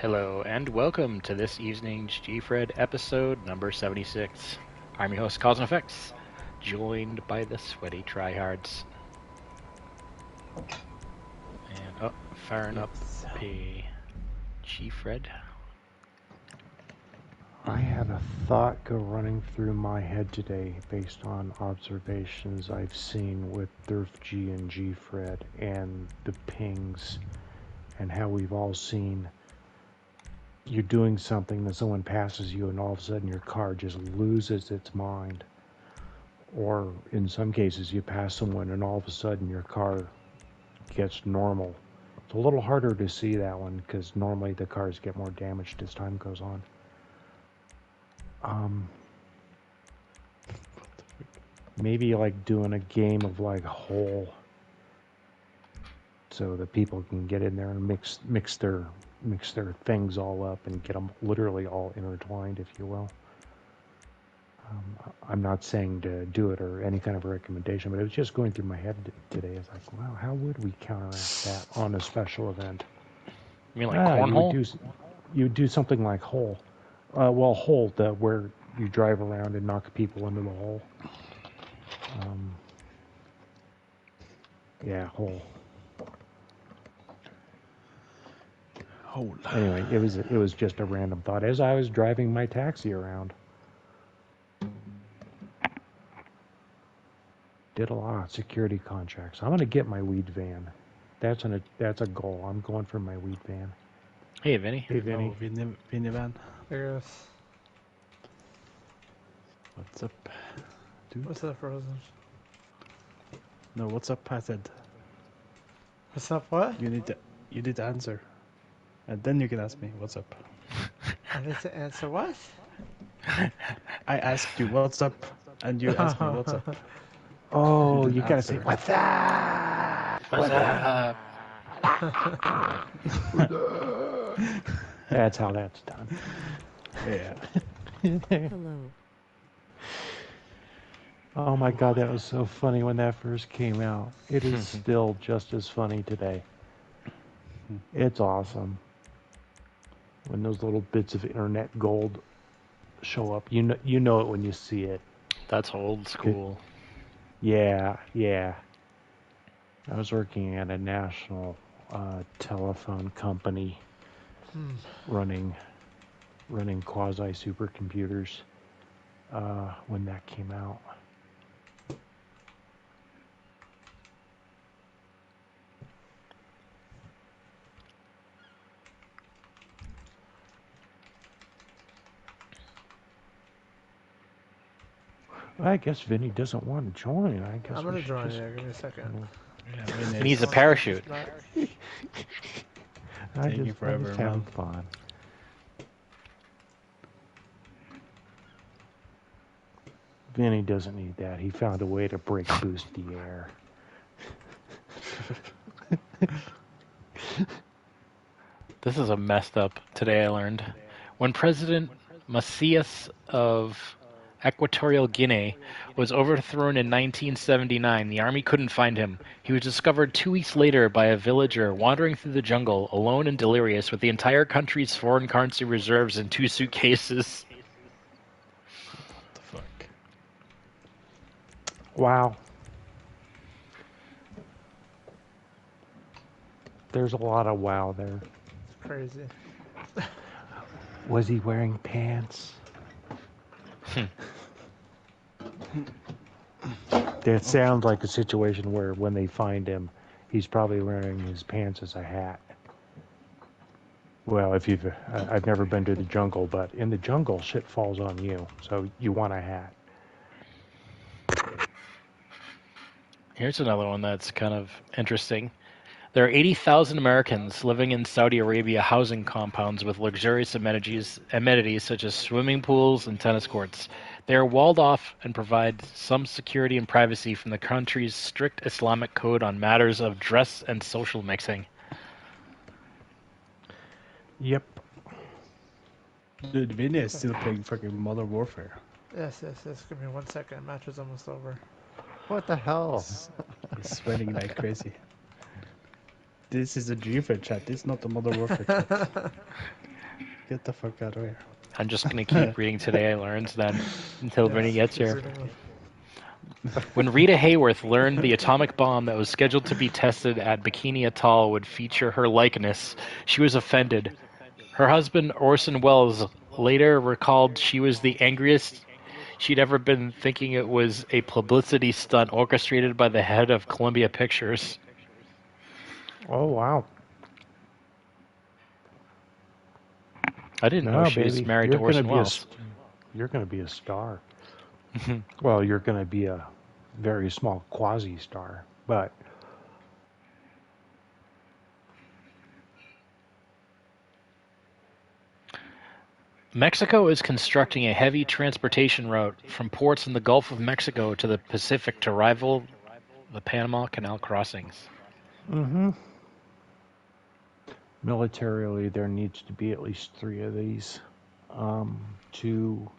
Hello and welcome to this evening's Gfred episode number 76. I'm your host, Cause and Effects, joined by the sweaty tryhards. And firing up Yes. a Gfred. I had a thought go running through my head today based on observations I've seen with DurfG and Gfred and the pings and how we've all seen you're doing something that someone passes you and all of a sudden your car just loses its mind. Or in some cases you pass someone and all of a sudden your car gets normal. It's a little harder to see that one because normally the cars get more damaged as time goes on. Maybe like doing a game of like Hole, so that people can get in there and mix their things all up and get them literally all intertwined, if you will. I'm not saying to do it or any kind of recommendation, but it was just going through my head today. It's like, wow, how would we counteract that on a special event? You mean like cornhole? You would do something like Hole. Hole, where you drive around and knock people into the hole. Hole. Hole. Anyway, it was just a random thought as I was driving my taxi around. Did a lot of security contracts. I'm gonna get my weed van. That's a goal. I'm going for my weed van. Hey, Vinny. Hey, Vinny. Oh, Vinny van. Yes. What's up, dude? What's up, Frozen? No, what's up, I said. What's up, what? You need to answer. And then you can ask me, what's up? I need to answer what? I asked you, what's up? And you asked me, what's up? Oh, You you gotta answer. say, what's up? What's up? That's how that's done. Yeah. Hello. Oh my God, that was so funny when that first came out. It is still just as funny today. It's awesome. When those little bits of internet gold show up, you know it when you see it. That's old school. Yeah. I was working at a national telephone company running quasi supercomputers when that came out. I guess Vinny doesn't want to join. I guess I'm gonna join you. Give me a second. Yeah, He needs a parachute. I Taking just forever, having man. fun. Vinny doesn't need that. He found a way to break boost the air. This is a messed up. Today I learned. When President Macias of Equatorial Guinea was overthrown in 1979, the army couldn't find him. He was discovered 2 weeks later by a villager wandering through the jungle, alone and delirious, with the entire country's foreign currency reserves in 2 suitcases. What the fuck? Wow. There's a lot of wow there. It's crazy. Was he wearing pants? That sounds like a situation where when they find him, he's probably wearing his pants as a hat. Well, I've never been to the jungle, but in the jungle, shit falls on you, so you want a hat. Here's another one that's kind of interesting. There are 80,000 Americans living in Saudi Arabia housing compounds with luxurious amenities such as swimming pools and tennis courts. They are walled off and provide some security and privacy from the country's strict Islamic code on matters of dress and social mixing. Yep. Dude, Vinny is still playing fucking Modern Warfare. Yes. Give me 1 second. Match is almost over. What the hell? He's sweating like crazy. This is a Gfred chat. This is not the Modern Warfare chat. Get the fuck out of here. I'm just gonna keep reading Today I Learned then until Yes, Vinny gets keep here. reading them. When Rita Hayworth learned the atomic bomb that was scheduled to be tested at Bikini Atoll would feature her likeness, she was offended. Her husband, Orson Welles, later recalled she was the angriest she'd ever been, thinking it was a publicity stunt orchestrated by the head of Columbia Pictures. Oh wow. I didn't know No, she was baby, married to you're gonna Orson be Welles. you're gonna be a star. Well, you're gonna be a very small quasi-star, but Mexico is constructing a heavy transportation route from ports in the Gulf of Mexico to the Pacific to rival the Panama Canal crossings. militarily there needs to be at least 3 of these to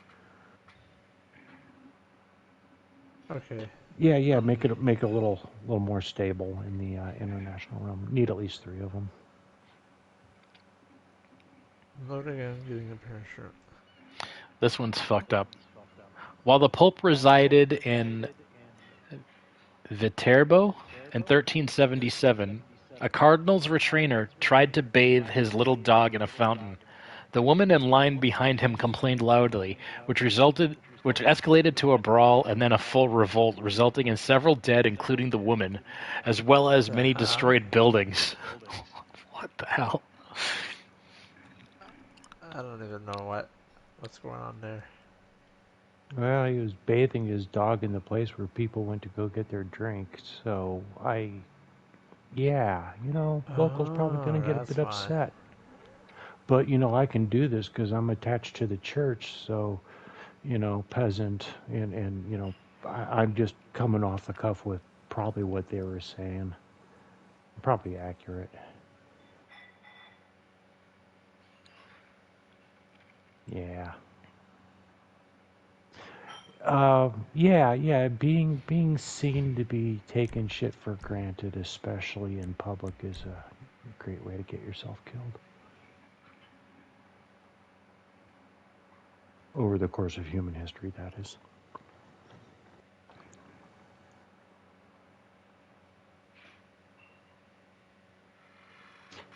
Okay. make it a little more stable in the international realm. Need at least 3 of them. Loading and getting a parachute. This one's fucked up. While the Pope resided in Viterbo in 1377, a cardinal's retainer tried to bathe his little dog in a fountain. The woman in line behind him complained loudly, which escalated to a brawl and then a full revolt, resulting in several dead, including the woman, as well as many destroyed buildings. What the hell? I don't even know what's going on there. Well, he was bathing his dog in the place where people went to go get their drink. So locals probably going to get a bit upset. But, I can do this because I'm attached to the church. So, peasant. And I'm just coming off the cuff with probably what they were saying. Probably accurate. Yeah. Being seen to be taking shit for granted, especially in public, is a great way to get yourself killed. Over the course of human history, that is.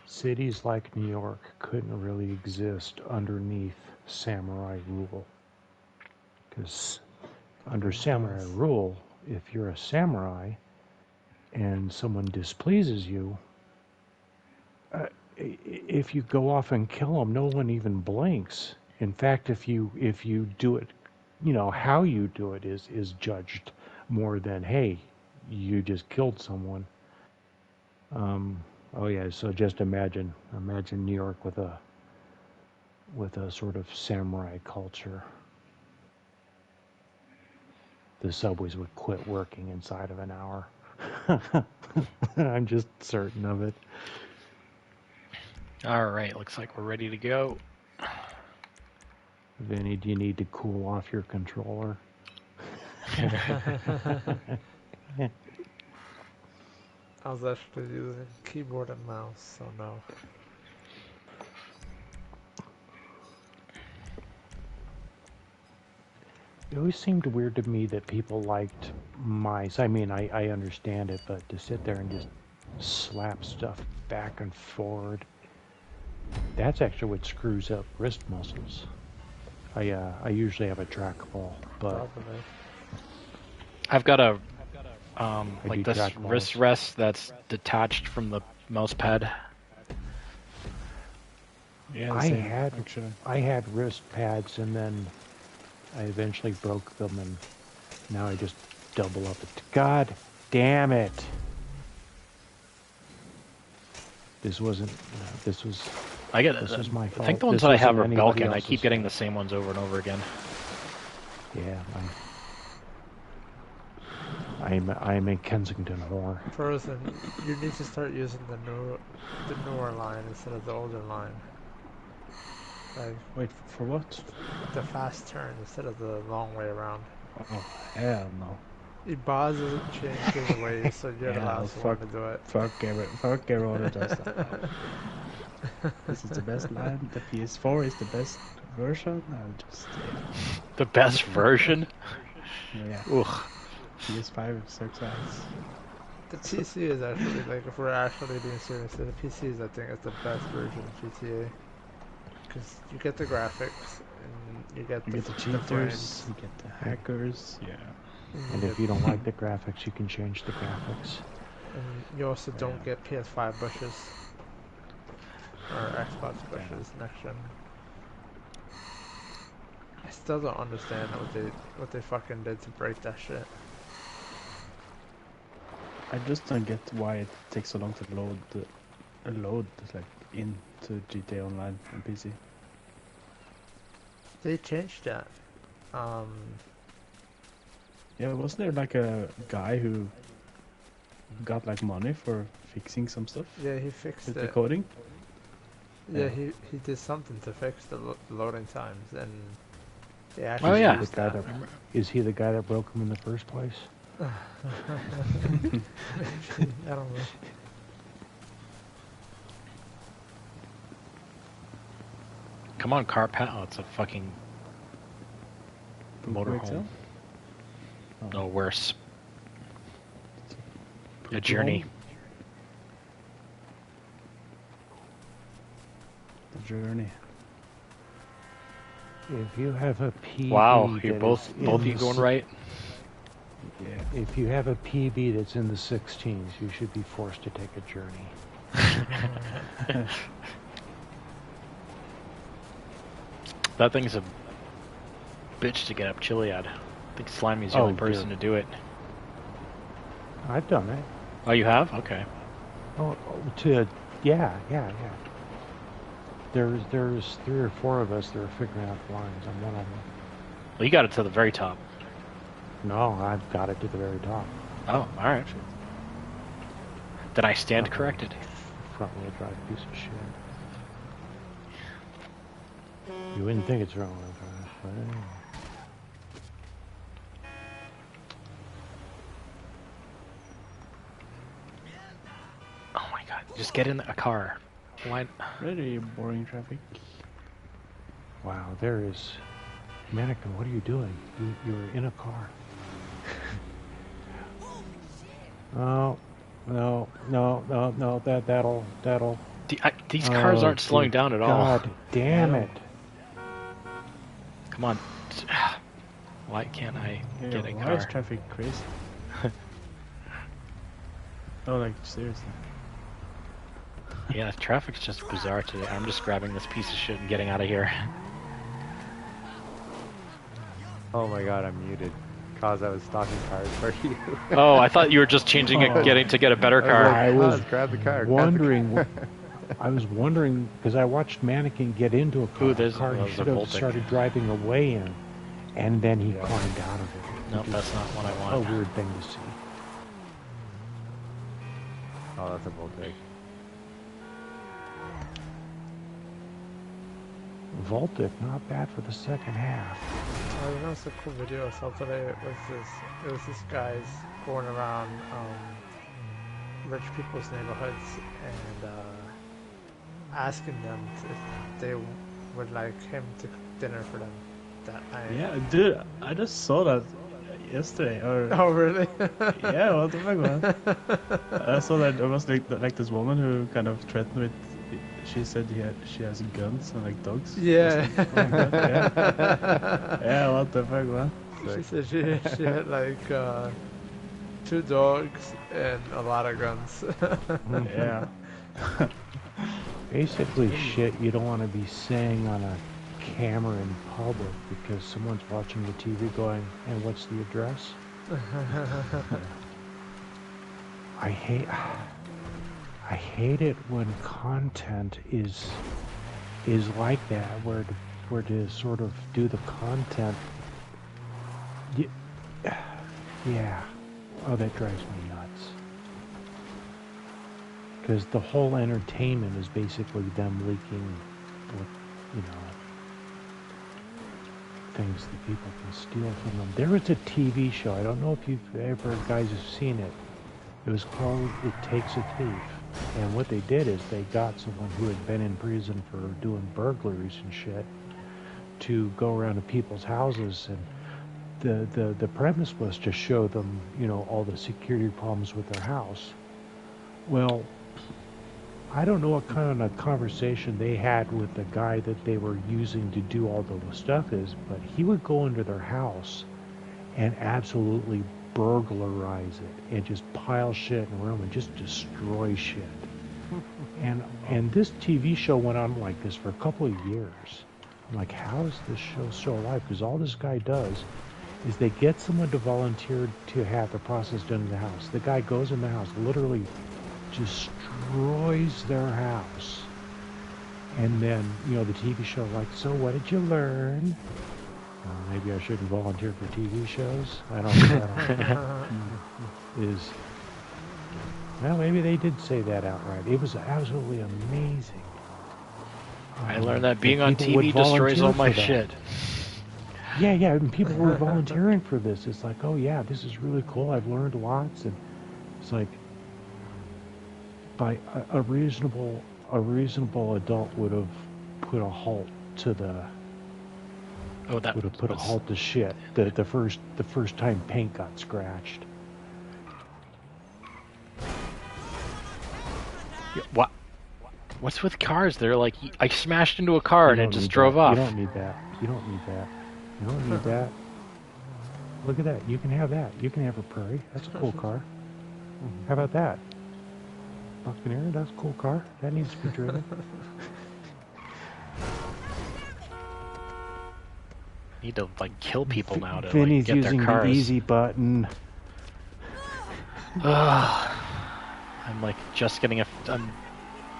Cities like New York couldn't really exist underneath samurai rule. Because under samurai rule, if you're a samurai and someone displeases you, if you go off and kill them, no one even blinks. In fact, if you do it, how you do it is judged more than, hey, you just killed someone. Oh yeah, so just imagine New York with a sort of samurai culture. The subways would quit working inside of an hour. I'm just certain of it. All right, looks like we're ready to go. Vinny, do you need to cool off your controller? I was actually using keyboard and mouse, so no. It always seemed weird to me that people liked mice. I mean, I understand it, but to sit there and just slap stuff back and forward, that's actually what screws up wrist muscles. I usually have a trackball, but Probably. I've got a like this trackballs. wrist rest that's detached from the mouse pad. Yeah, I same, had actually. I had wrist pads, and then I eventually broke them, and now I just double up it. God damn it! This wasn't. This was. I get This was my fault. I think the ones This that I have wasn't are anybody Belkin. I else's keep getting the fault. same ones over and over again. Yeah, I'm a Kensington whore. Frozen, you need to start using the newer line instead of the older line. Like Wait, for what? the fast turn instead of the long way around. Oh, hell no. Boz isn't changing the way, so you're the Yeah, last one to do it. Fuck everyone who does that. This is the best line. The PS4 is the best version. I'll just The best version? yeah. Ugh. PS5 sucks ass. The PC is actually, like, if we're actually being serious, the PC is, I think, is the best version of GTA. Because you get the graphics, and you get You the, get the the cheaters, frames, you get the hackers, yeah. And you if you don't like the graphics, you can change the graphics. and you also don't get PS5 bushes or Xbox Yeah. bushes next gen. I still don't understand what they fucking did to break that shit. I just don't get why it takes so long to load like into GTA Online on PC. They changed that. Yeah, wasn't there like a guy who got like money for fixing some stuff Yeah, he fixed with the it. coding? Yeah, Yeah. he did something to fix the loading times, and they Oh, actually yeah. used The guy that. that is he the guy that broke him in the first place? Maybe, I don't know. Come on, car Oh, it's a fucking motorhome. Oh, No, worse. A Poopy journey. home? The journey. If you have a PB Wow, you're that both is in of you the going si- right? Yeah. If you have a PB that's in the 16s, you should be forced to take a journey. That thing's a bitch to get up Chiliad. I think Slimy's the only person to do it. I've done it. Oh, you have? Okay. Yeah. There's 3 or 4 of us that are figuring out the lines. I'm one of them. Well, you got it to the very top. No, I've got it to the very top. Oh, alright. Then I stand corrected. Front wheel drive piece of shit. You wouldn't think it's front wheel drive, but anyway. Oh my god, just get in a car. Why? Very boring traffic. Wow, there is. Mannequin, what are you doing? You're in a car. Oh, no, that'll. These cars aren't slowing dear down at all. God damn No. it. Come on. Why can't I Yeah, get a why is car? traffic crazy? Oh, like seriously. Yeah, traffic's just bizarre today. I'm just grabbing this piece of shit and getting out of here. Oh my god, I'm muted. Cause I was stalking cars for you. Oh, I thought you were just changing it, to get a better car. I was grab the car. wondering. I was wondering because I watched Mannequin get into a car. Ooh, there's car a he should have Voltic. started driving away in, and then he climbed out of it. No, which is that's not what I a want. weird thing to see. Oh, that's a Voltic. Voltic, not bad for the second half. You know, it's a cool video I saw today. It was this guy's going around rich people's neighborhoods and asking them if they would like him to cook dinner for them that night. Yeah, dude, I just saw that yesterday. Or Oh, really? yeah, what the fuck, man? I saw that there was like this woman who kind of threatened with. She said she has guns and like dogs. Yeah. Yeah. Yeah, what the fuck, man? She said she had like 2 dogs and a lot of guns. Yeah. Basically, shit you don't want to be saying on a camera in public because someone's watching the TV going, and what's the address? I hate it when content is like that, where to sort of do the content. Yeah. Oh, that drives me nuts. Because the whole entertainment is basically them leaking, things that people can steal from them. There was a TV show. I don't know if you've ever guys have seen it. It was called It Takes a Thief. And what they did is they got someone who had been in prison for doing burglaries and shit to go around to people's houses, and the premise was to show them, you know, all the security problems with their house. Well, I don't know what kind of conversation they had with the guy that they were using to do all the stuff is, but he would go into their house and absolutely burglarize it and just pile shit in the room and just destroy shit. And this TV show went on like this for a couple of years. I'm like, how is this show still alive? Because all this guy does is they get someone to volunteer to have the process done in the house. The guy goes in the house, literally destroys their house. And then, you know, the TV show like, so what did you learn? Maybe I shouldn't volunteer for TV shows. I don't well, maybe they did say that outright. It was absolutely amazing. I learned that being on people would TV destroys all my volunteer for that. shit. Yeah, and people were volunteering for this. It's like, oh yeah, this is really cool. I've learned lots, and it's like, by a reasonable adult would have put a halt to the. Oh, that would have put a halt to shit. The first time paint got scratched. What? What's with cars? They're like, I smashed into a car and it just drove off. You don't need that. You don't need that. You don't need that. Look at that. You can have that. You can have a Prairie. That's a cool car. How about that? Buccaneer, that's a cool car. That needs to be driven. Need to like kill people now to Vinny's like, get using their cars. the easy button. I'm like just getting I'm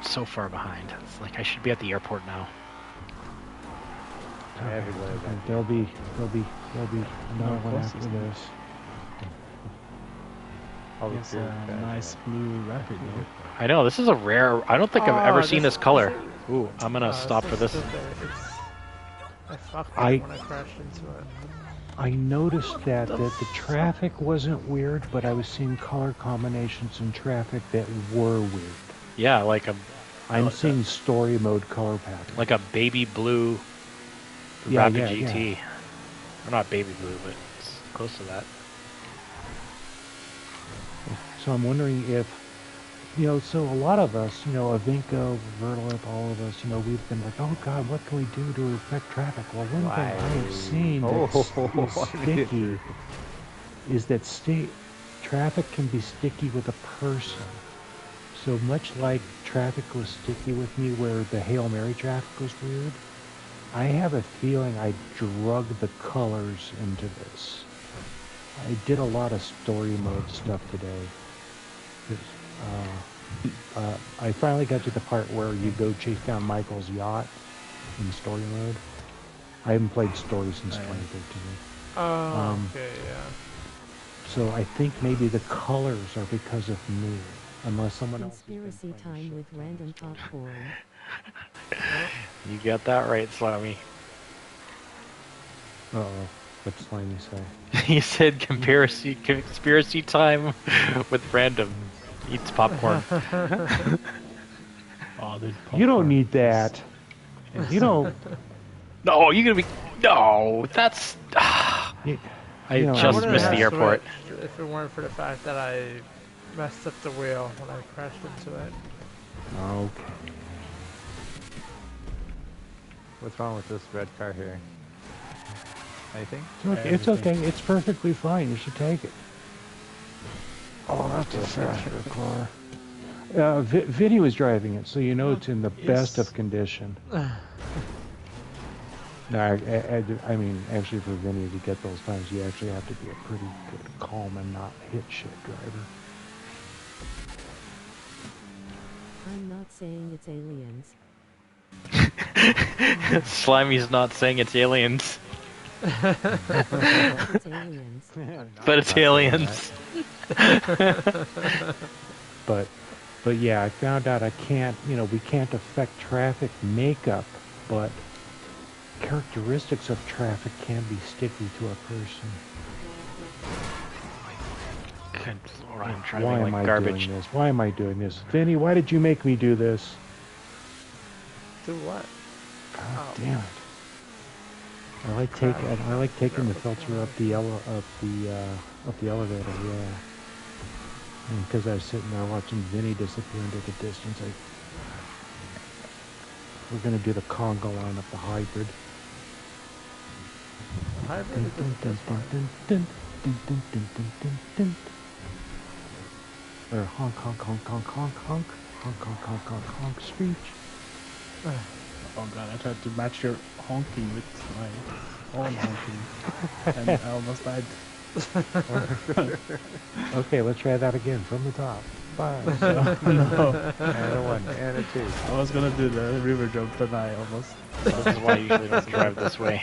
so far behind. It's like I should be at the airport now. There'll be another one after this. It's a nice blue rapid though. I know, this is a rare... I don't think I've ever seen this color. Ooh, I'm gonna stop for this. I fucked it when I crashed into it. I noticed that the traffic wasn't weird, but I was seeing color combinations in traffic that were weird. Yeah, like a... I'm seeing story mode color pattern. Like a baby blue Rapid GT. Yeah. Or not baby blue, but it's close to that. So I'm wondering if, you know, so a lot of us, you know, Avinko, Vertilip, all of us, you know, we've been like, oh God, what can we do to affect traffic? Well, one thing I have seen that's sticky is that traffic can be sticky with a person. So much like traffic was sticky with me where the Hail Mary traffic was weird, I have a feeling I drug the colors into this. I did a lot of story mode stuff today. I finally got to the part where you go chase down Michael's yacht in story mode. I haven't played story since 2013. Okay, yeah. So I think maybe the colors are because of me, unless someone else. Conspiracy time with random popcorn. You got that right, Slimy. Uh-oh. What's Slimy say? He said conspiracy time with random. Eats popcorn. You don't need that. You don't. No, you're gonna be. No, that's. I just missed the airport. If it weren't for the fact that I messed up the wheel when I crashed into it. Okay. What's wrong with this red car here? Anything? It's okay. It's perfectly fine. You should take it. Oh, that's a faster car. Vinny was driving it, so you know it's in the best of condition. No, I mean, actually for Vinny to get those times, you actually have to be a pretty good, calm and not hit shit driver. I'm not saying it's aliens. Slimy's not saying it's aliens. It's aliens. But it's aliens. But yeah, I found out I can't, you know, we can't affect traffic makeup, but characteristics of traffic can be sticky to a person. Good Lord, I'm driving Why like am I garbage. doing this? Why am I doing this? Vinny, why did you make me do this? Do what? God Oh. damn it. I like taking the filter up the elevator, yeah. And because I was sitting there watching Vinny disappear into the distance, we're gonna do the conga line up the hybrid. Hybrid is just fine. Or honk honk honk honk honk honk honk honk honk honk honk screech. Oh god, I tried to match your honking with my own honking, and I almost died. Okay, let's try that again from the top. 5, No, And a 1, and a 2. I was gonna do the river jump, and I almost. This is why I usually don't drive this way.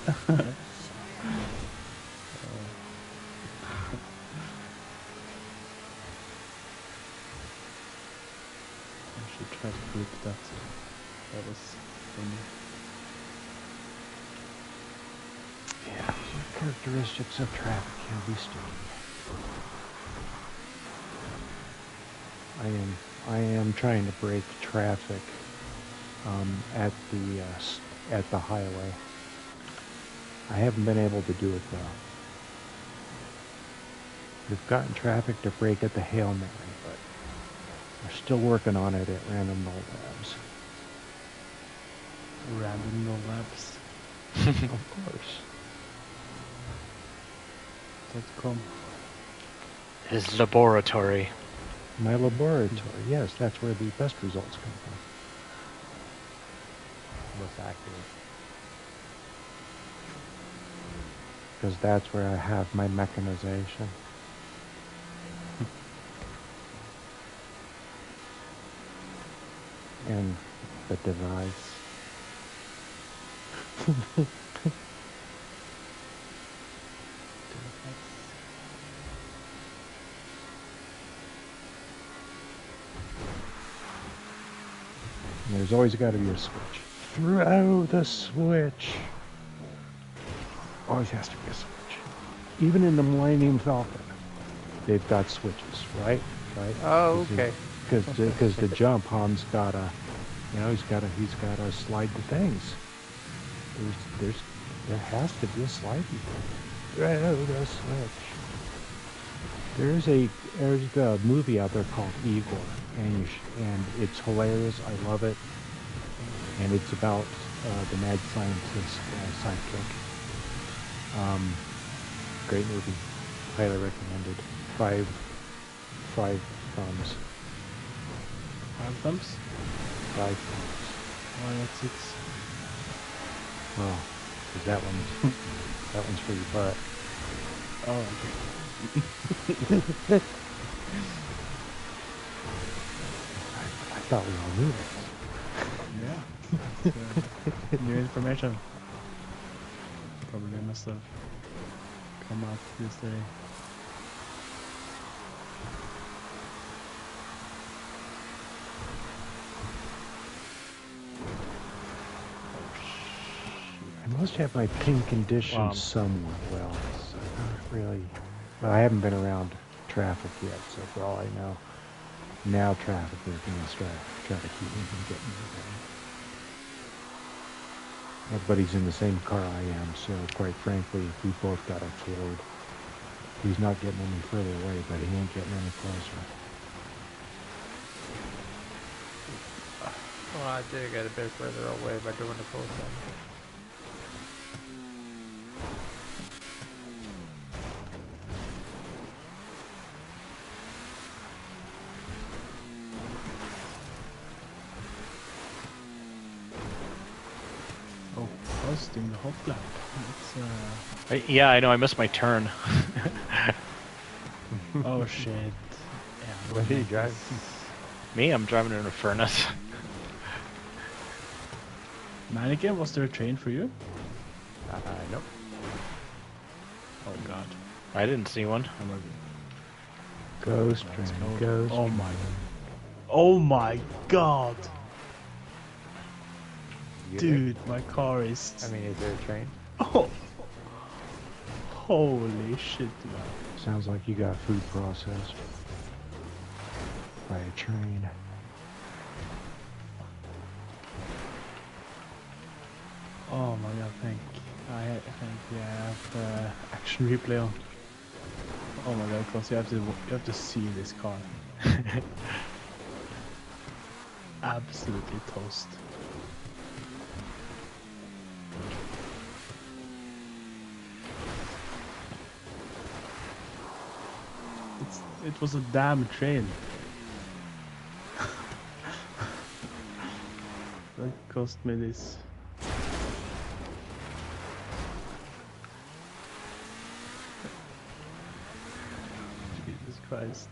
I should try to flip that. That was funny. Yeah, these are characteristics of traffic can be studied. I am trying to break traffic at the highway. I haven't been able to do it though. We've gotten traffic to break at the Hail Mary, but we're still working on it at Random Null Labs. Random no labs. Of course. .com. His laboratory. My laboratory, yes, that's where the best results come from. Most accurate. Because that's where I have my mechanization. And the device. And there's always got to be a switch. Throw the switch. Always has to be a switch. Even in the Millennium Falcon, they've got switches, right? Right. Oh, okay. Because the jump, Han's gotta, he's gotta slide the things. There has to be a sliding thing. Throw the switch. There's a movie out there called Igor, and it's hilarious. I love it, and it's about the mad scientist sidekick. Great movie, highly recommended. Five thumbs. 5 thumbs? 5 thumbs. Why not 6? Well, 'cause that one's for your butt. Oh, okay. I thought we all knew this. Yeah. New information. Probably must have come out this day. I must have my pin conditioned Wow. somewhat well. So not really. Well, I haven't been around traffic yet, so for all I know, now traffic is going to try to keep me from getting there. Everybody's in the same car I am, so quite frankly, if we both got a Ford, he's not getting any further away, but he ain't getting any closer. Well, I did get a bit further away by doing the full thing. Oh, posting the hot lap. It's Yeah, I know, I missed my turn. oh shit. Yeah. What did he drive? Me, I'm driving in a furnace. Mannequin, was there a train for you? Nope. Oh god. I didn't see one. I'm a... Ghost Let's train, go. ghost. Oh my. Oh my god. You Dude, my car is. I mean, is there a train? Oh. Holy shit, dude. Sounds like you got food processed by a train. Oh my god, I think yeah, I have the action replay on. Oh my god, because you have to see this car. Absolutely toast. It was a damn train. That cost me this. Jesus Christ.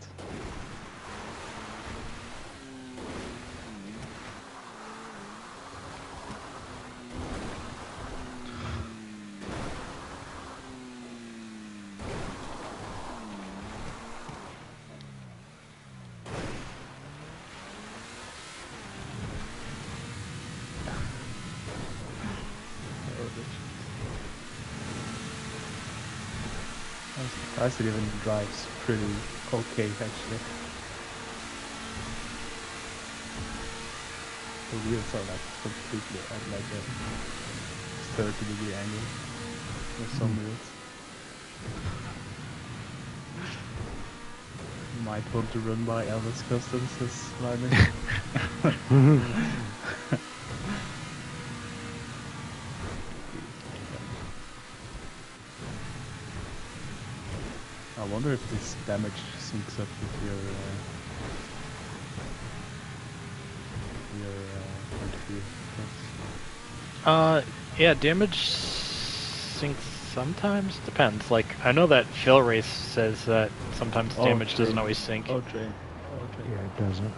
I'm surprised it even drives pretty okay actually. The wheels are like completely at like a 30-degree angle with some wheels. Might want to run by Elvis Customs as Vladimir. I wonder if this damage syncs up with your point of view. Yeah, damage syncs sometimes. Depends. Like, I know that Phil Race says that sometimes damage doesn't always sync. Oh, train. Yeah, it doesn't.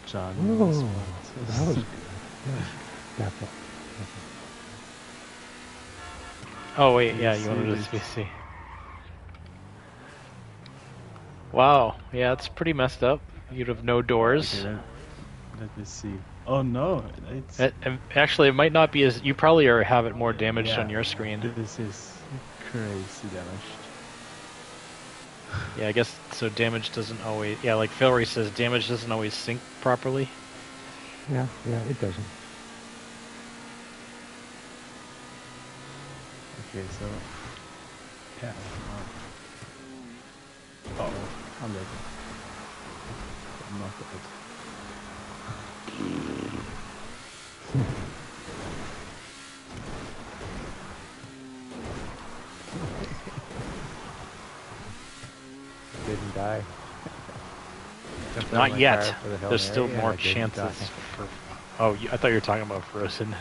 John. Oh, that was good. Yeah, definitely. Oh wait, yeah, you wanted to see. Wow, yeah, it's pretty messed up. You'd have no doors. Okay, let me see. Oh no, it's actually, it might not be as you probably have it more damaged on your screen. This is crazy damaged. Yeah, I guess so. Damage doesn't always. Yeah, like Phil Ray says, damage doesn't always sync properly. Yeah, it doesn't. Okay, so yeah. Oh, I'm dead. I'm not dead. Didn't die. Not yet. There's still more chances for. Oh, I thought you were talking about Frozen.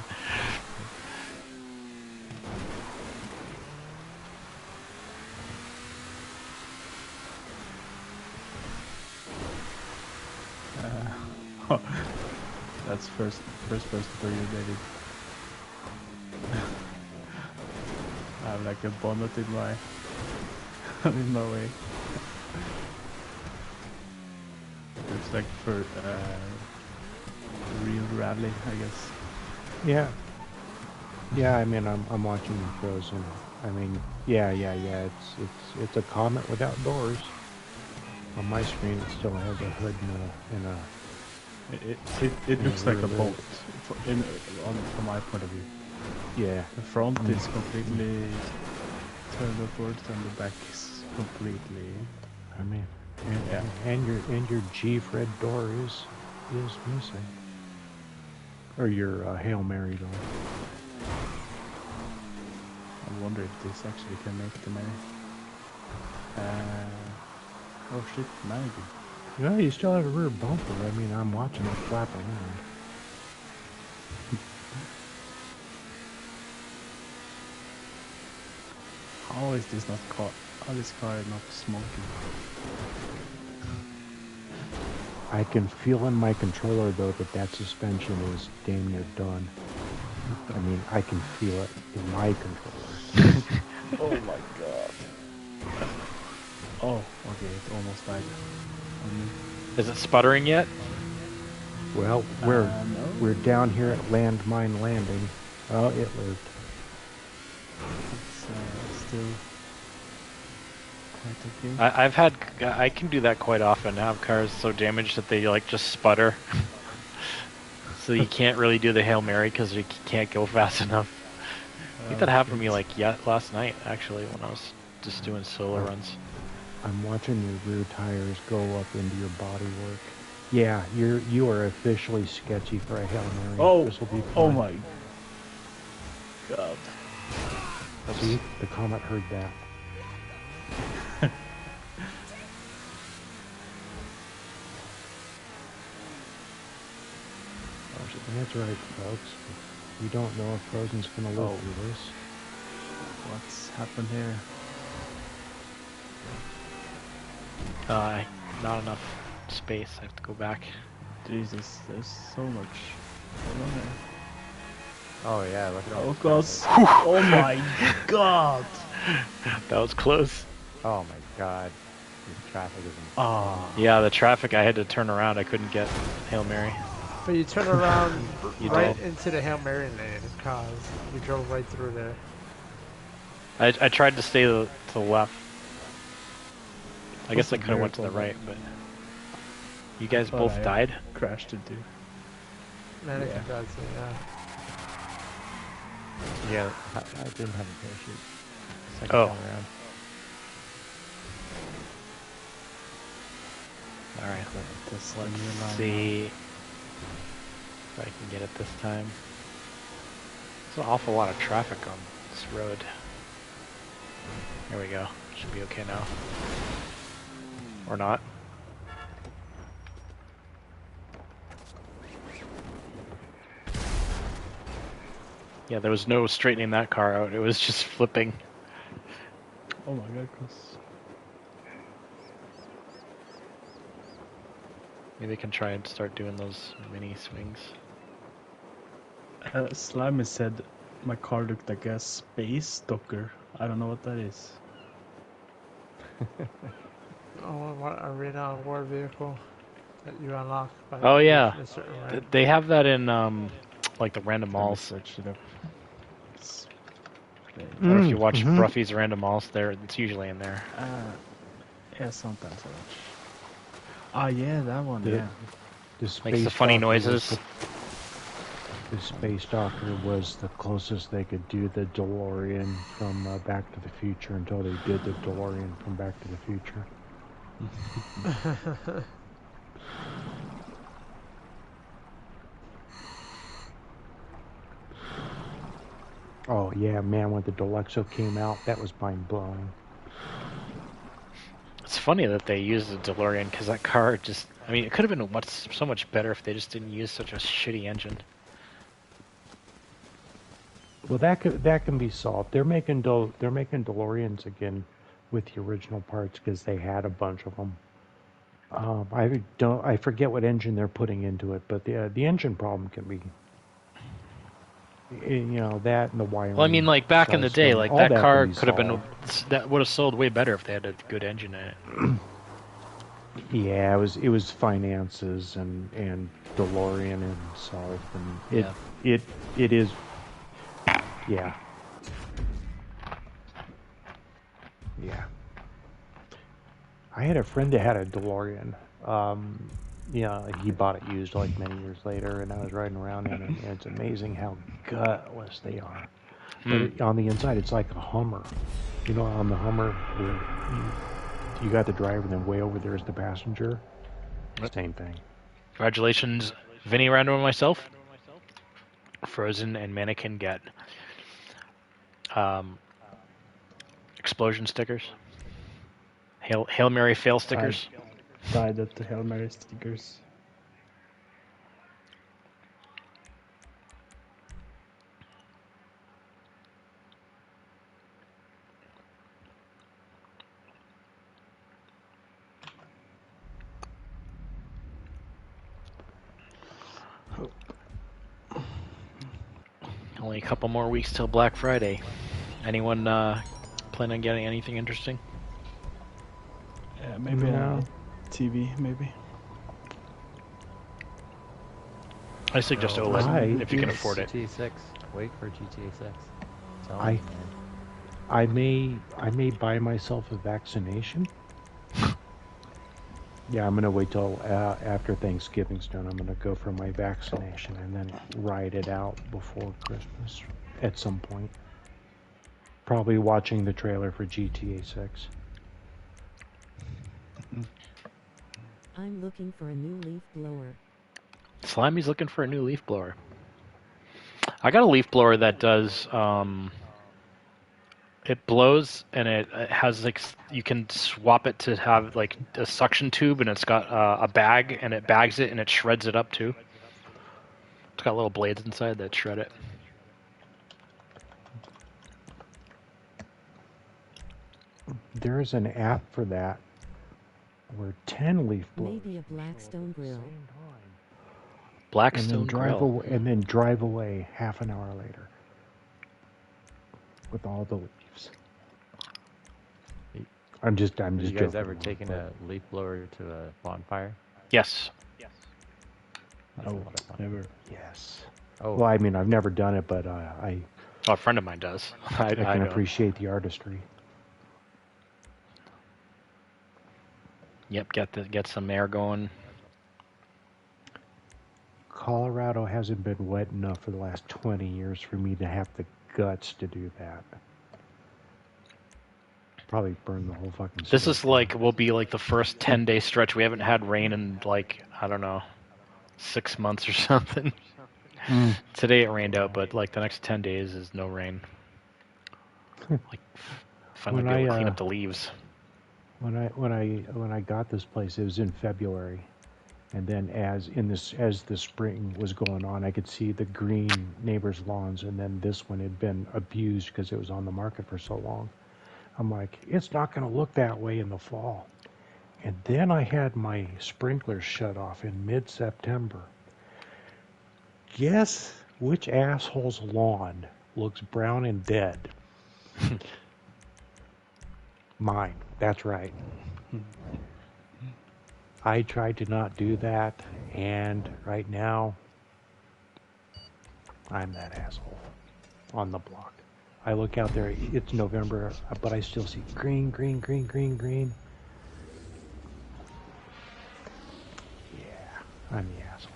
That's first person for you, David. I have like a bonnet in my in my way. It's like for real rally, I guess. Yeah. Yeah, I mean, I'm watching Frozen. I mean, yeah. It's a comet without doors. On my screen, it still has a hood and a. It looks like a boat from my point of view. Yeah. The front is completely turned upwards, and the back is completely. I mean, and your Gfred door is missing, or your Hail Mary door. I wonder if this actually can make the many. Oh shit, maybe. No, you still have a rear bumper. I mean, I'm watching it flap around. How is this not caught? How is this car not smoking? I can feel in my controller though that suspension is damn near done. I mean, I can feel it in my controller. Oh my god. Oh, okay, it almost died. Is it sputtering yet? Well, No. we're down here at Landmine Landing. Oh, it lived. It's still quite okay. I can do that quite often. Have cars so damaged that they like just sputter, so you can't really do the Hail Mary because you can't go fast enough. I think that happened to me like last night actually when I was just doing solo runs. I'm watching your rear tires go up into your bodywork. Yeah, you are officially sketchy for a Hail Mary. Oh, This will be oh fun. my god. See, the Comet heard that. That's right, folks. We don't know if Frozen's gonna live through this. What's happened here? Not enough space. I have to go back. Jesus, there's so much going on there. Oh yeah, look at all Oh the god. traffic. Oh my god. That was close. Oh my god. The traffic is insane. Ah. Yeah, the traffic. I had to turn around. I couldn't get Hail Mary. But you turn around You right did. into the Hail Mary lane, cause we drove right through there. I tried to stay to the left. I guess I That's a could have went to the miracle. right, but you guys Thought both I died. Crashed into. Mannequin Yeah. does, yeah. Yeah, I didn't have a parachute. Second Oh. time around. All right, That's let's the new line see if I can get it this time. There's an awful lot of traffic on this road. There we go. Should be okay now. Or not. Yeah, there was no straightening that car out. It was just flipping. now. Oh my god, Chris. Maybe I can try and start doing those mini swings. Slimy said my car looked like a space docker. I don't know what that is. Oh, what arena war vehicle that you unlock by Oh yeah, a certain rank. they have that in like the random Let me malls. search it up. Space. I don't know if you watch Mhm. Bruffy's random malls. There, it's usually in there. Yeah, sometimes I watch. Ah, yeah, that one. The- Yeah. The Makes the space funny doctor was noises. The space doctor was the closest they could do the DeLorean from Back to the Future until they did the DeLorean from Back to the Future. Oh yeah, man, when the Deluxo came out, that was mind blowing. It's funny that they used the DeLorean because that car just. I mean, it could have been so much better if they just didn't use such a shitty engine. Well, that can be solved. They're making DeLoreans again with the original parts because they had a bunch of them. I forget what engine they're putting into it, but the engine problem can be, that and the wiring. Well, I mean, like back in the day, all like that can car be could have been solved. that would have sold way better if they had a good engine in it. Yeah, it was finances and DeLorean himself, and it is, yeah. I had a friend that had a DeLorean. He bought it used like many years later, and I was riding around in it, and it's amazing how gutless they are. But on the inside, it's like a Hummer. On the Hummer, where you got the driver, and then way over there is the passenger. Same thing. Congratulations, Vinny Random and myself. Frozen and Mannequin get explosion stickers. Hail Mary fail stickers. Died at the Hail Mary stickers. Only a couple more weeks till Black Friday. Anyone plan on getting anything interesting? Yeah, maybe No. a TV, maybe. I suggest No. OLED if you can afford it. GTA 6. Wait for GTA 6. Tell I- me, man. I may buy myself a vaccination. Yeah, I'm gonna wait till after Thanksgiving's done. I'm gonna go for my vaccination and then ride it out before Christmas at some point. Probably watching the trailer for GTA 6. I'm looking for a new leaf blower. Slimy's looking for a new leaf blower. I got a leaf blower that does it blows and it has like you can swap it to have like a suction tube, and it's got a bag, and it bags it and it shreds it up too. It's got little blades inside that shred it. There's an app for that where 10 leaf blowers Maybe a Blackstone grill. Blackstone grill. and then drive away half an hour later with all the leaves. I'm just Have you guys joking ever around, taken but a leaf blower to a bonfire? Yes. That's a No, lot of fun. never. yes. Oh, Well, I mean, I've never done it, but I Oh, a friend of mine does. I can know. appreciate the artistry. Yep, get some air going. Colorado hasn't been wet enough for the last 20 years for me to have the guts to do that. Probably burn the whole fucking This state is like will be like the first 10-day stretch. We haven't had rain in like I don't know 6 months or something. Mm. Today it rained out, but like the next 10 days is no rain. Like finally When be able to I, clean up the leaves. When I got this place, it was in February, and then as the spring was going on, I could see the green neighbors' lawns, and then this one had been abused because it was on the market for so long. I'm like, it's not going to look that way in the fall. And then I had my sprinklers shut off in mid-September. Guess which asshole's lawn looks brown and dead? Mine. That's right. I tried to not do that, and right now, I'm that asshole on the block. I look out there, it's November, but I still see green, green, green, green, green. Yeah, I'm the asshole.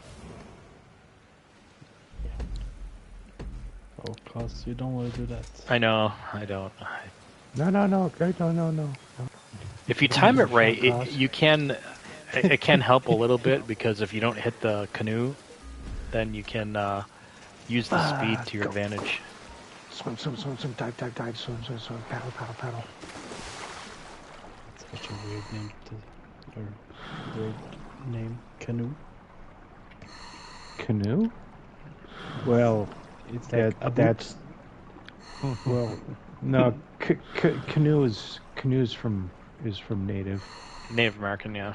Oh, Klaus, you don't want to do that. I know. I don't. No. If you time it right, Cause. you can. It can help a little bit because if you don't hit the canoe, then you can use the speed to your Go. advantage. Swim, dive, swim, paddle. Such a weird name or word name, canoe. Canoe? Well, It's like a boat. that's well, no. Canoe is from native. Native American, yeah.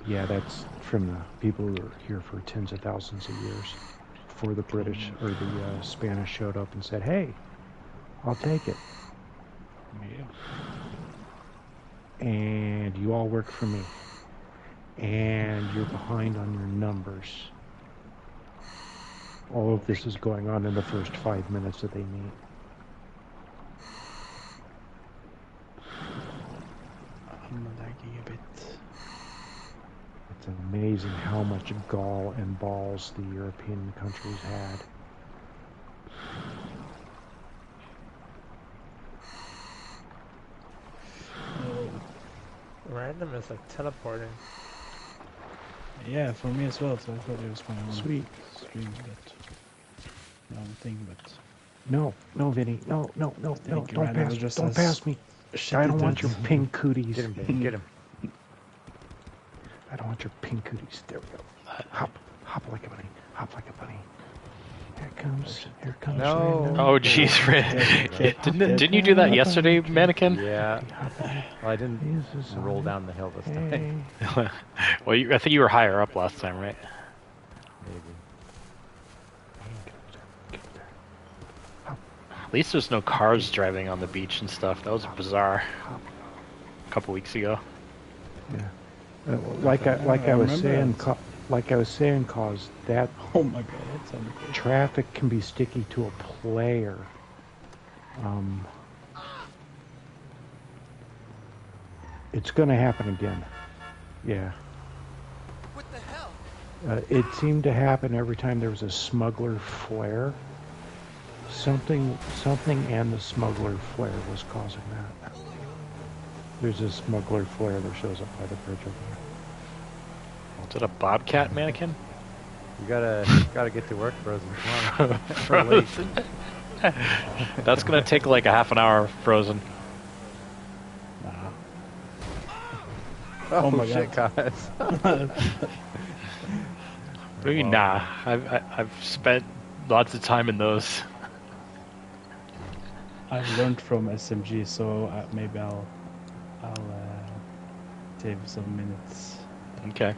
Yeah, that's from the people who were here for tens of thousands of years before the British or the Spanish showed up and said, "Hey, I'll take it, Yeah. and you all work for me, and you're behind on your numbers." All of this is going on in the first 5 minutes that they meet. I'm lagging a bit. It's amazing how much gall and balls the European countries had. Random is like teleporting. Yeah, for me as well. So I thought it was my own Sweet. stream, but wrong thing. But No, Vinny. No, think don't Random pass, just don't has pass me. I don't want your pink cooties. get him, Vinny, get him. I don't want your pink cooties. There we go. Hop like a bunny. Hop like a bunny. Here it comes. No. Random. Oh, jeez, didn't you do that yesterday, mannequin? Yeah. Well, I didn't Jesus, roll down the hill this time. Hey. Well, I think you were higher up last time, right? Maybe. At least there's no cars driving on the beach and stuff. That was bizarre. A couple weeks ago. Yeah. Like I was saying, like I was saying, cause that Oh my god, that sounded great. traffic can be sticky to a player. It's going to happen again. Yeah. What the hell? It seemed to happen every time there was a smuggler flare. Something and the smuggler flare was causing that. There's a smuggler flare that shows up by the bridge over there. Is it a bobcat mannequin? You gotta get to work, Frozen. Come on. We're late. Frozen. That's gonna take like a half an hour, Frozen. Oh, my shit, guys. Maybe nah. I've spent lots of time in those. I've learned from SMG, so maybe I'll save some minutes. Okay.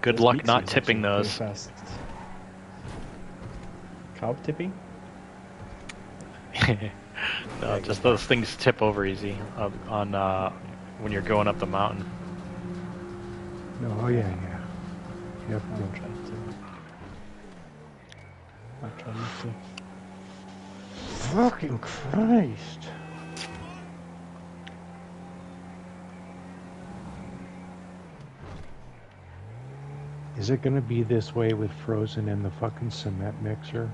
Good This luck mixer not is tipping actually those. pretty fast. Cow tipping? No, just those things tip over easy on when you're going up the mountain. No, oh yeah. Yep. I'll try to. I'll try not to. Fucking Christ. Is it gonna be this way with Frozen and the fucking cement mixer?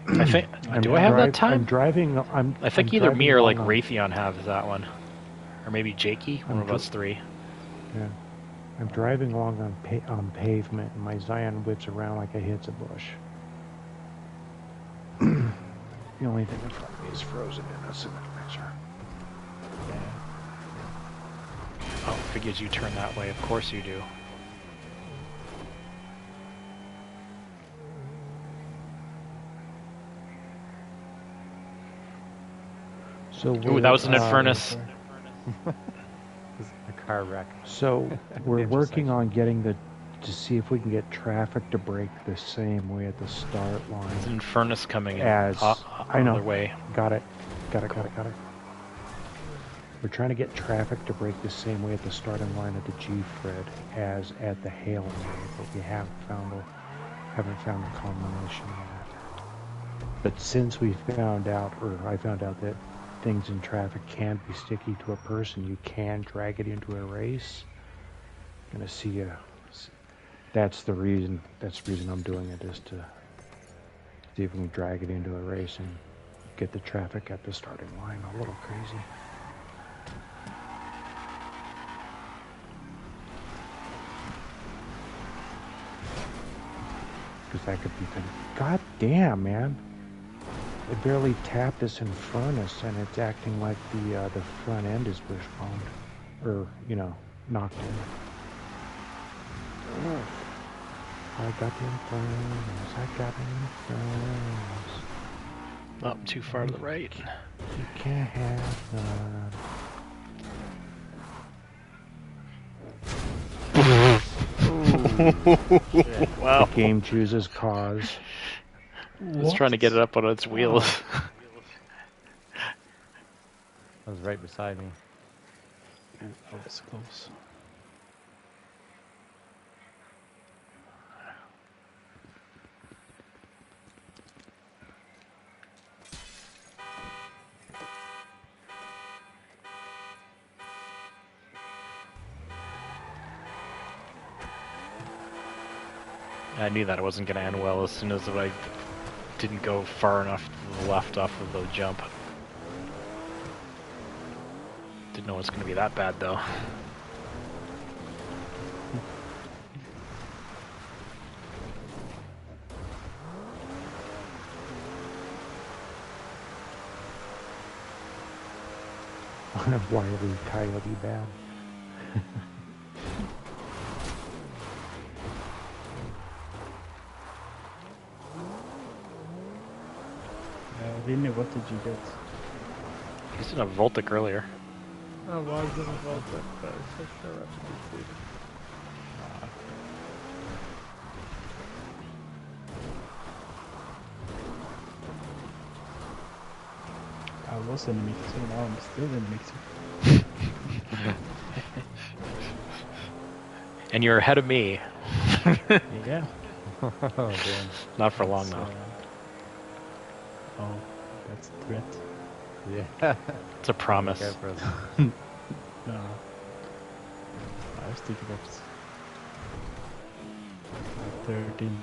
I think. Do I have that time? I'm driving. I think I'm either me or like driving along Raytheon have that one, or maybe Jakey, one of us three. Yeah. I'm driving along on pavement, and my Zion whips around like it hits a bush. The only thing in front of me is Frozen and a cement mixer. Oh, figures you turn that way. Of course you do. So Ooh, that was an Infernus. A car wreck. So we're The working intersection. on getting to see if we can get traffic to break the same way at the start There's line an Infernus coming in. as I know. Other way. Got it. We're trying to get traffic to break the same way at the starting line at the Gfred as at the Hale line, but we haven't found the combination yet. But since we found out, or I found out that things in traffic can be sticky to a person, you can drag it into a race. Gonna see that's the reason I'm doing it, is to see if we can drag it into a race and get the traffic at the starting line a little crazy. Because that could be God damn, man. It barely tapped this Infernus, and it's acting like the front end is wishboned, or knocked in. I got the Infernus. Oh, too far to the right. You can't have Wow. The game chooses cause. It's trying to get it up on its wheels. That was right beside me. That was close. I knew that it wasn't going to end well as soon as I didn't go far enough to the left off of the jump. Didn't know it was going to be that bad though. Wily Coyote bad. Vinny, what did you get? He's in a Voltic earlier. I was involved with, but it's for sure up to be treated. I was in the mixer, now I'm still in the mixer. And you're ahead of me. Yeah. Oh, damn. Not for long, It's, though. oh, that's a threat. Yeah. It's a promise. Look out, Frozen. No. I was thinking of 13.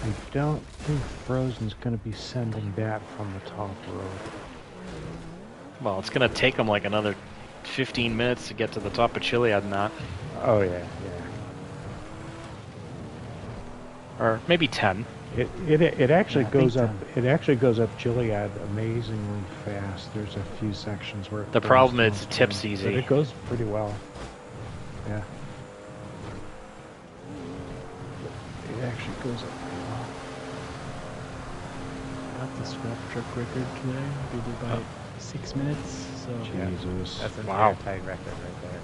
I don't think Frozen's going to be sending that from the top road. Well, it's going to take them like another 15 minutes to get to the top of Chiliad, not. Oh yeah, Or maybe 10. yeah. It actually Yeah, I goes think up. It actually goes up Gilead amazingly fast. There's a few sections where The goes problem is down it tips slow, easy. but it goes pretty well. Yeah. It actually goes up pretty well. I got the scrap truck record today. We did by 6 minutes. So Jesus. That's an Wow. airtight record right there.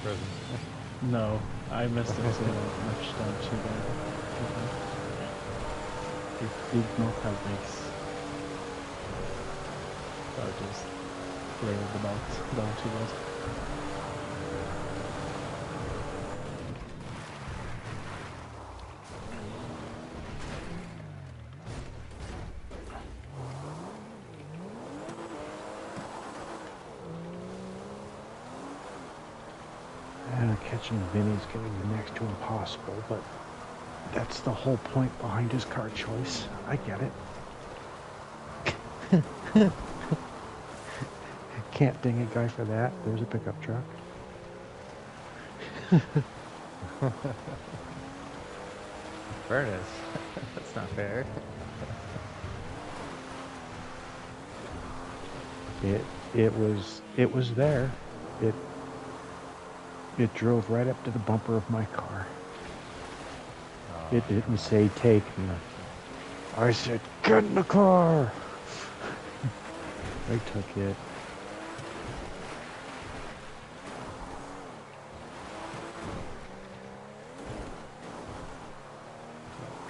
Frozen. no, I must have said much down too bad. It did not have brakes. So I just flailed about down too bad. Catching Vinny's getting next to impossible, but that's the whole point behind his car choice. I get it. Can't ding a guy for that. There's a pickup truck. Furnace. That's not fair. It was there. It drove right up to the bumper of my car. Oh, It didn't say take me. I said, get in the car. I took it.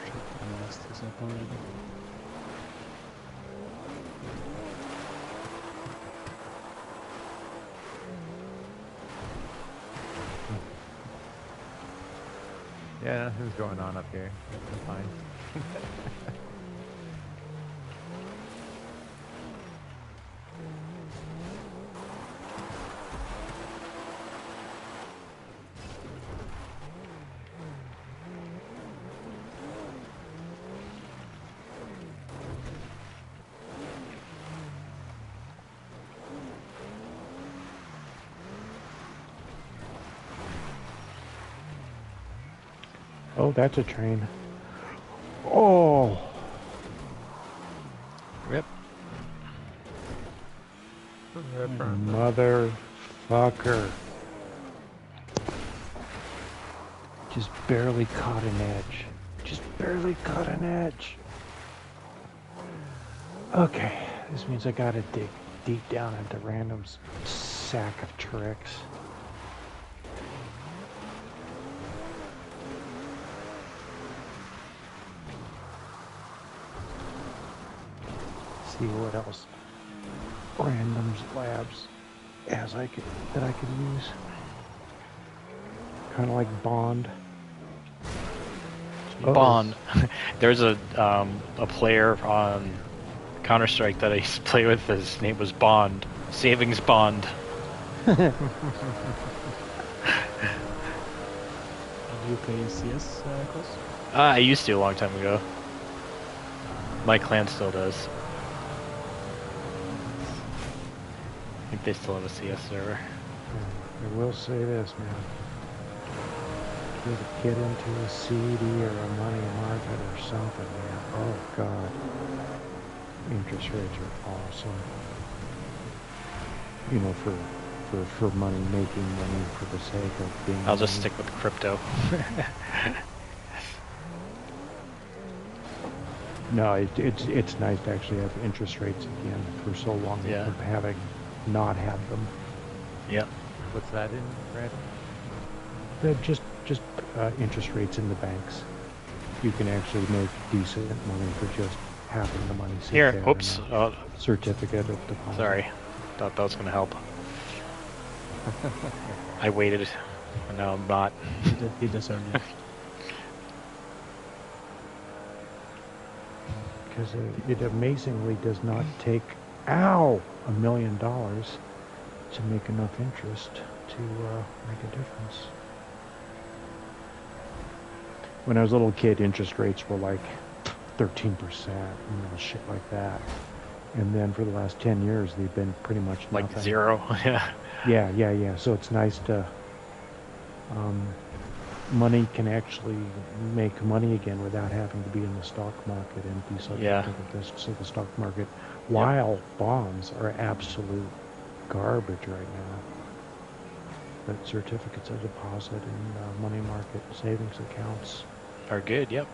Shit, I messed this up already. yeah, nothing's going on up here. I'm fine. Oh, that's a train. Oh, Rip. motherfucker. Just barely caught an edge. Just barely caught an edge. Okay, this means I gotta dig deep down into random sack of tricks. See what else randoms labs that I could use. Kind of like Bond. Bond. There's a player on Counter-Strike that I used to play with. His name was Bond. Savings Bond. Did you play CS, Chris? I used to a long time ago. My clan still does. I think they still have a CS server. I will say this, man. Get into a CD or a money market or something, man. Oh God. Interest rates are awesome. You know, for money, making money for the sake of being. I'll just stick with crypto. No, it's nice to actually have interest rates again for so long Yeah. of having not had them. Yep. What's that in, Brandon? They're just interest rates in the banks. You can actually make decent money for just having the money sit Here. there Oops. and a certificate of deposit. Sorry. Thought that was going to help. I waited, and now I'm not. He deserved it. Because it amazingly does not take, $1 million to make enough interest to make a difference. When I was a little kid, interest rates were like 13%, shit like that. And then for the last 10 years, they've been pretty much Like nothing. 0, yeah. Yeah. So it's nice to, money can actually make money again without having to be in the stock market and be subject to the risks of the stock market. While bonds are absolute garbage right now. But certificates of deposit and money market savings accounts Are good, yep.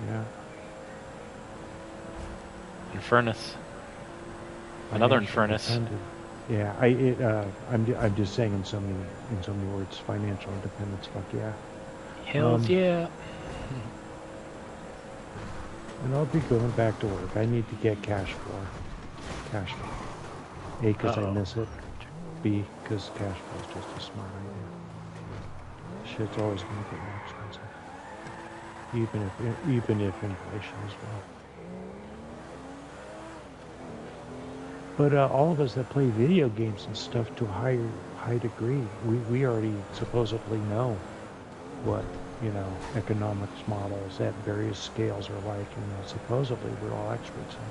Yeah. And furnace. Another furnace. Yeah, I'm just saying in so many words, financial independence. Fuck yeah. Hells yeah. And I'll be going back to work. I need to get cash flow. A, because I miss it. B, because cash flow is just a smart idea. Shit's always going to get more expensive. Even if inflation as well. But all of us that play video games and stuff to a high degree, we already supposedly know what, economics models at various scales are like, and supposedly we're all experts in it.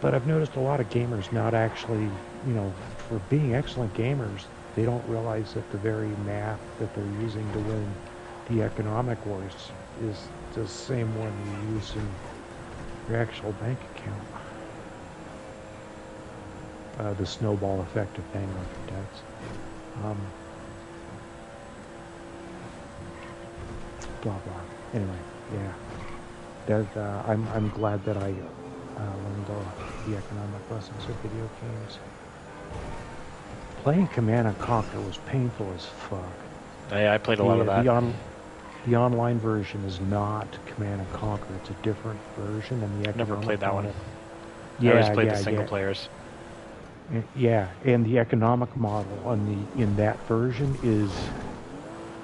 But I've noticed a lot of gamers not actually, for being excellent gamers, they don't realize that the very math that they're using to win the economic wars is the same one you use in your actual bank account. The snowball effect of paying off your debts. Blah blah. Anyway, yeah. I'm glad that I learned the economic lessons of video games. Playing Command & Conquer was painful as fuck. I played a lot of that. The online version is not Command & Conquer. It's a different version, and the economic Never played that model, one. I always played the single players. Yeah, and the economic model in that version is,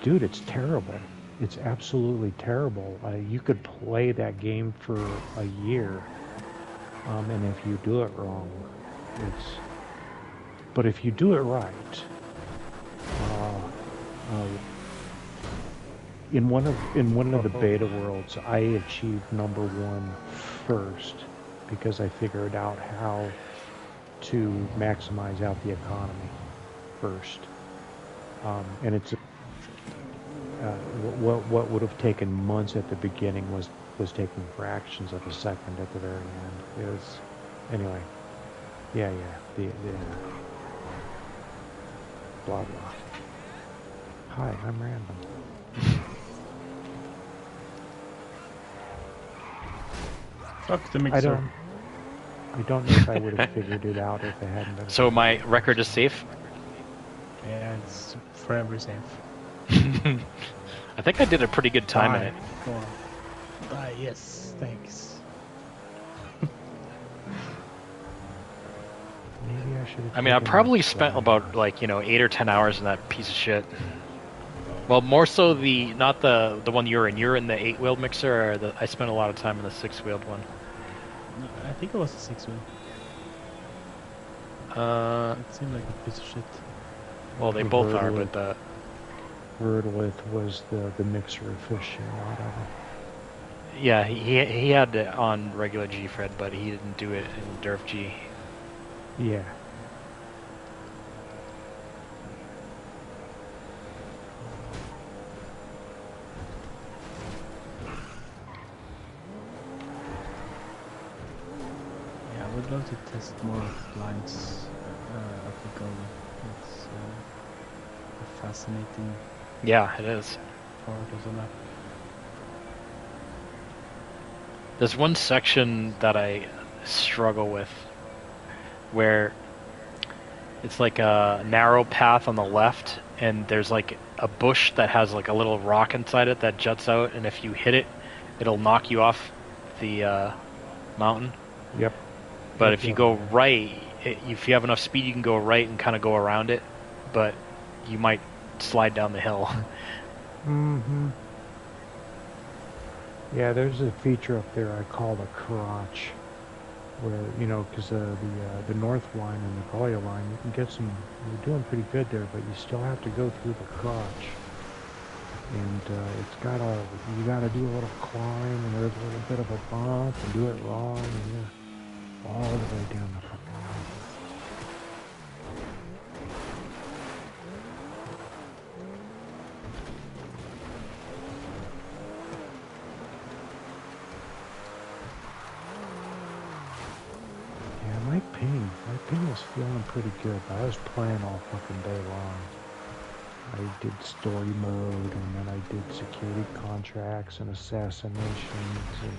dude, it's terrible. It's absolutely terrible. You could play that game for a year, and if you do it wrong, but if you do it right, in one of the beta worlds, I achieved #1 first because I figured out how to maximize out the economy first, and it's what would have taken months at the beginning was taking fractions of a second at the very end. It was, anyway, yeah, the blah blah. Hi, I'm random. Fuck the mixer. I don't know if I would have figured it out if it hadn't been. So my record is safe? Yeah, it's forever safe. I think I did a pretty good time in it. Go on. Yes, thanks. Maybe I should have. I mean, I probably spent about 8 or 10 hours in that piece of shit. Well, more so not the one you're in. You're in the 8-wheeled mixer, or I spent a lot of time in the 6-wheeled one. No, I think it was a 6-wheel. It seemed like a piece of shit. Well, they both are, but the Verdolith was the mixer aficionado. yeah, he had it on regular Gfred, but he didn't do it in Derf G. Yeah. I would love to test more lines of the goal. It's a fascinating Yeah, it is. part of the map. There's one section that I struggle with where it's like a narrow path on the left, and there's like a bush that has like a little rock inside it that juts out, and if you hit it it'll knock you off the mountain. Yep. But Yep, if you yep. go right, if you have enough speed, you can go right and kind of go around it. But you might slide down the hill. Mm-hmm. Yeah, there's a feature up there I call the crotch, where, because the north line and the Galia line, you can get some, you're doing pretty good there, but you still have to go through the crotch. And you gotta do a little climb, and there's a little bit of a bump, and do it wrong, and you're all the way down the fucking mountain. Yeah, my ping was feeling pretty good, but I was playing all fucking day long. I did story mode, and then I did security contracts and assassinations, and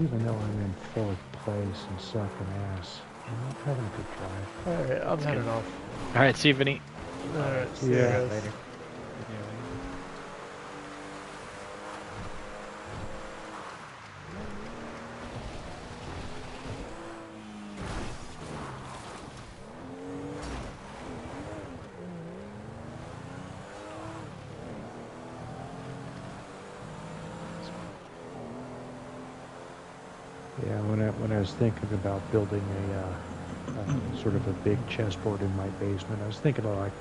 even though I'm in fourth place and sucking ass, I'm having a good drive. Alright, I'm heading off. All right, see you, Vinny. Alright, see you Yeah, guys. later. Yeah, when I was thinking about building a sort of a big chessboard in my basement, I was thinking of like,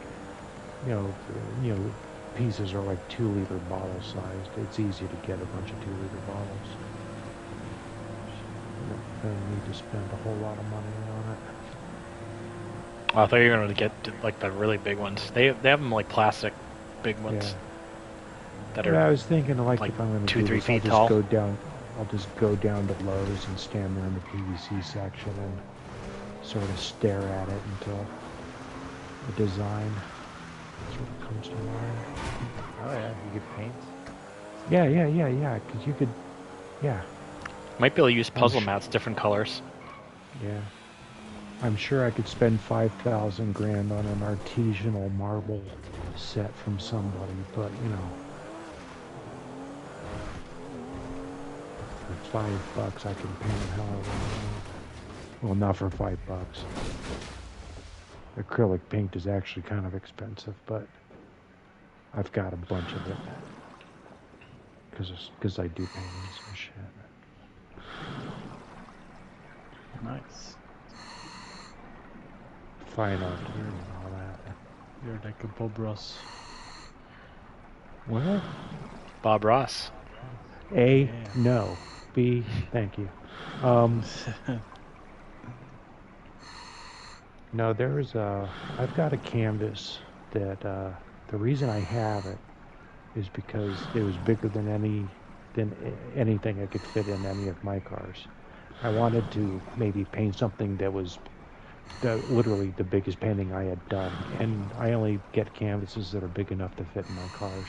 pieces are like 2-liter bottle sized. It's easy to get a bunch of 2-liter bottles. You don't need to spend a whole lot of money on it. Oh, I thought you were going to get like the really big ones. They have them like plastic big ones Yeah. that Yeah, are I was thinking like like if I'm going to 2-3 do this, feet tall. I'll just go down to Lowe's and stand there in the PVC section and sort of stare at it until the design sort of comes to mind. Oh yeah, you could paint. Yeah, because you could, yeah. Might be able to use puzzle sure. mats, different colors. Yeah. I'm sure I could spend 5,000 grand on an artisanal marble set from somebody, but for $5 I can paint it however I want. Well, not for $5. Acrylic paint is actually kind of expensive, but I've got a bunch of it because I do paintings and shit. Nice. Fine art here and all that. You're like a Bob Ross. Well, Bob Ross. A, Yeah. no. B, thank you. No, I've got a canvas that, the reason I have it is because it was bigger than anything I could fit in any of my cars. I wanted to maybe paint something that was literally the biggest painting I had done, and I only get canvases that are big enough to fit in my cars.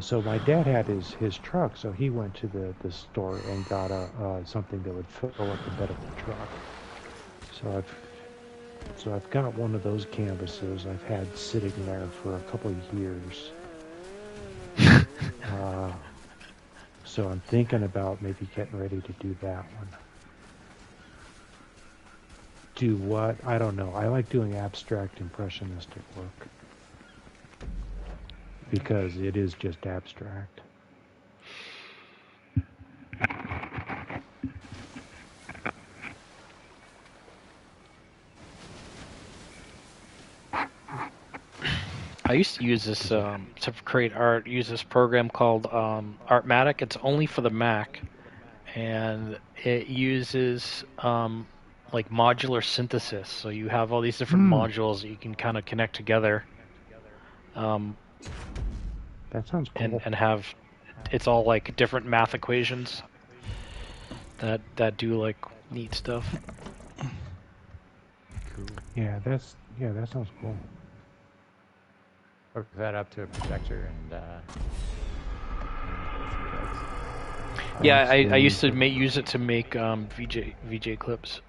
So my dad had his truck, so he went to the store and got something that would fill up the bed of the truck. So I've got one of those canvases I've had sitting there for a couple of years. So I'm thinking about maybe getting ready to do that one. Do what? I don't know. I like doing abstract impressionistic work because it is just abstract. I used to use this to create art. Use this program called Artmatic. It's only for the Mac, and it uses like modular synthesis. So you have all these different modules that you can kind of connect together. That sounds cool. And have it's all like different math equations that do like neat stuff. Cool. Yeah, that sounds cool. Hook that up to a projector and Yeah, I used to use it to make VJ clips.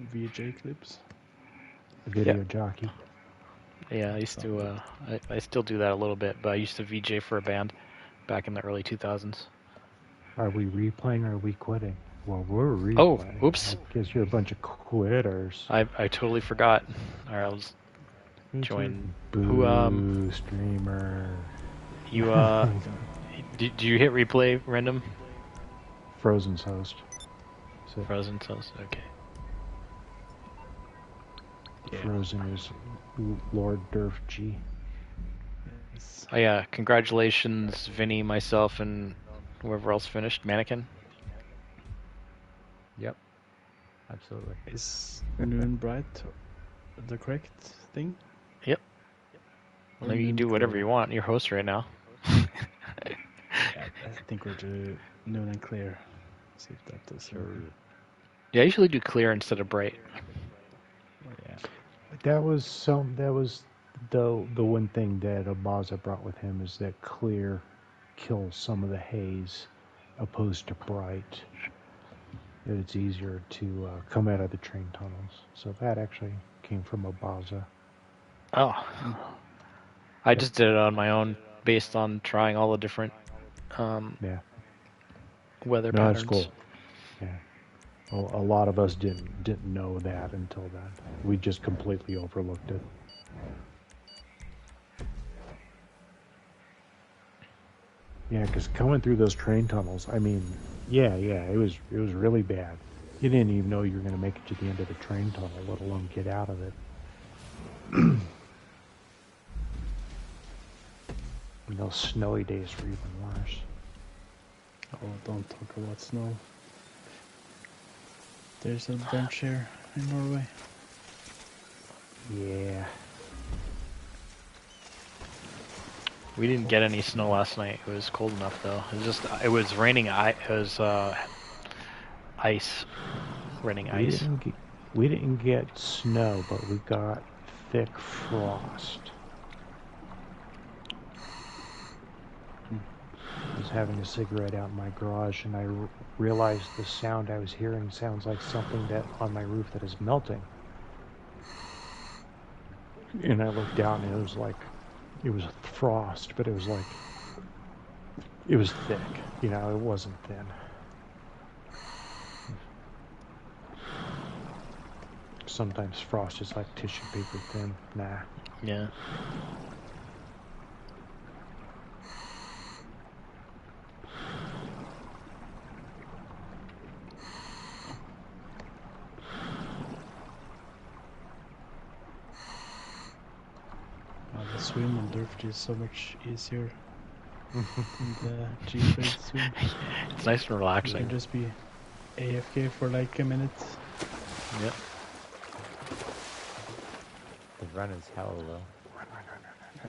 VJ clips. Video jockey. Yeah, I used to. I still do that a little bit, but I used to VJ for a band back in the early 2000s. Are we replaying or are we quitting? Well, we're Oh, replaying. oops! I guess you're a bunch of quitters. I totally forgot. All right, I'll just join. Who Boo, streamer. you did you hit replay random? Frozen's host. So Frozen cells. Okay. Yeah. Frozen is Lord Durf G. Yes. Oh yeah, congratulations, Vinny, myself, and whoever else finished. Mannequin. Yep. Absolutely. Is Noon Bright the correct thing? Yep. Or Well, you can Noon do whatever Clear? you want. You're host right now. Yeah, I think we'll do Noon and Clear. See if that does Sure. work. Yeah, I usually do clear instead of bright. Yeah. That was the one thing that Abaza brought with him is that clear kills some of the haze opposed to bright. That it's easier to come out of the train tunnels. So that actually came from Abaza. Oh. I just did it on my own based on trying all the different Yeah. weather No, that's patterns. cool. Yeah. Well, a lot of us didn't know that until then. We just completely overlooked it. Yeah, because coming through those train tunnels, I mean, yeah, it was really bad. You didn't even know you were going to make it to the end of the train tunnel, let alone get out of it. And those snowy days were even worse. Oh, don't talk about snow. There's a bunch here in Norway. Yeah. We didn't get any snow last night. It was cold enough though. It was raining. It was ice, raining ice. We didn't get snow, but we got thick frost. I was having a cigarette out in my garage, and I realized the sound I was hearing sounds like something that on my roof that is melting. And I looked down, and it was frost, but it was thick. You know, it wasn't thin. Sometimes frost is like tissue paper thin. Nah. Yeah. The swim on Durfty is so much easier than the Gfred swim. It's nice and You relaxing. can just be AFK for like a minute. Yep. The run is hell though.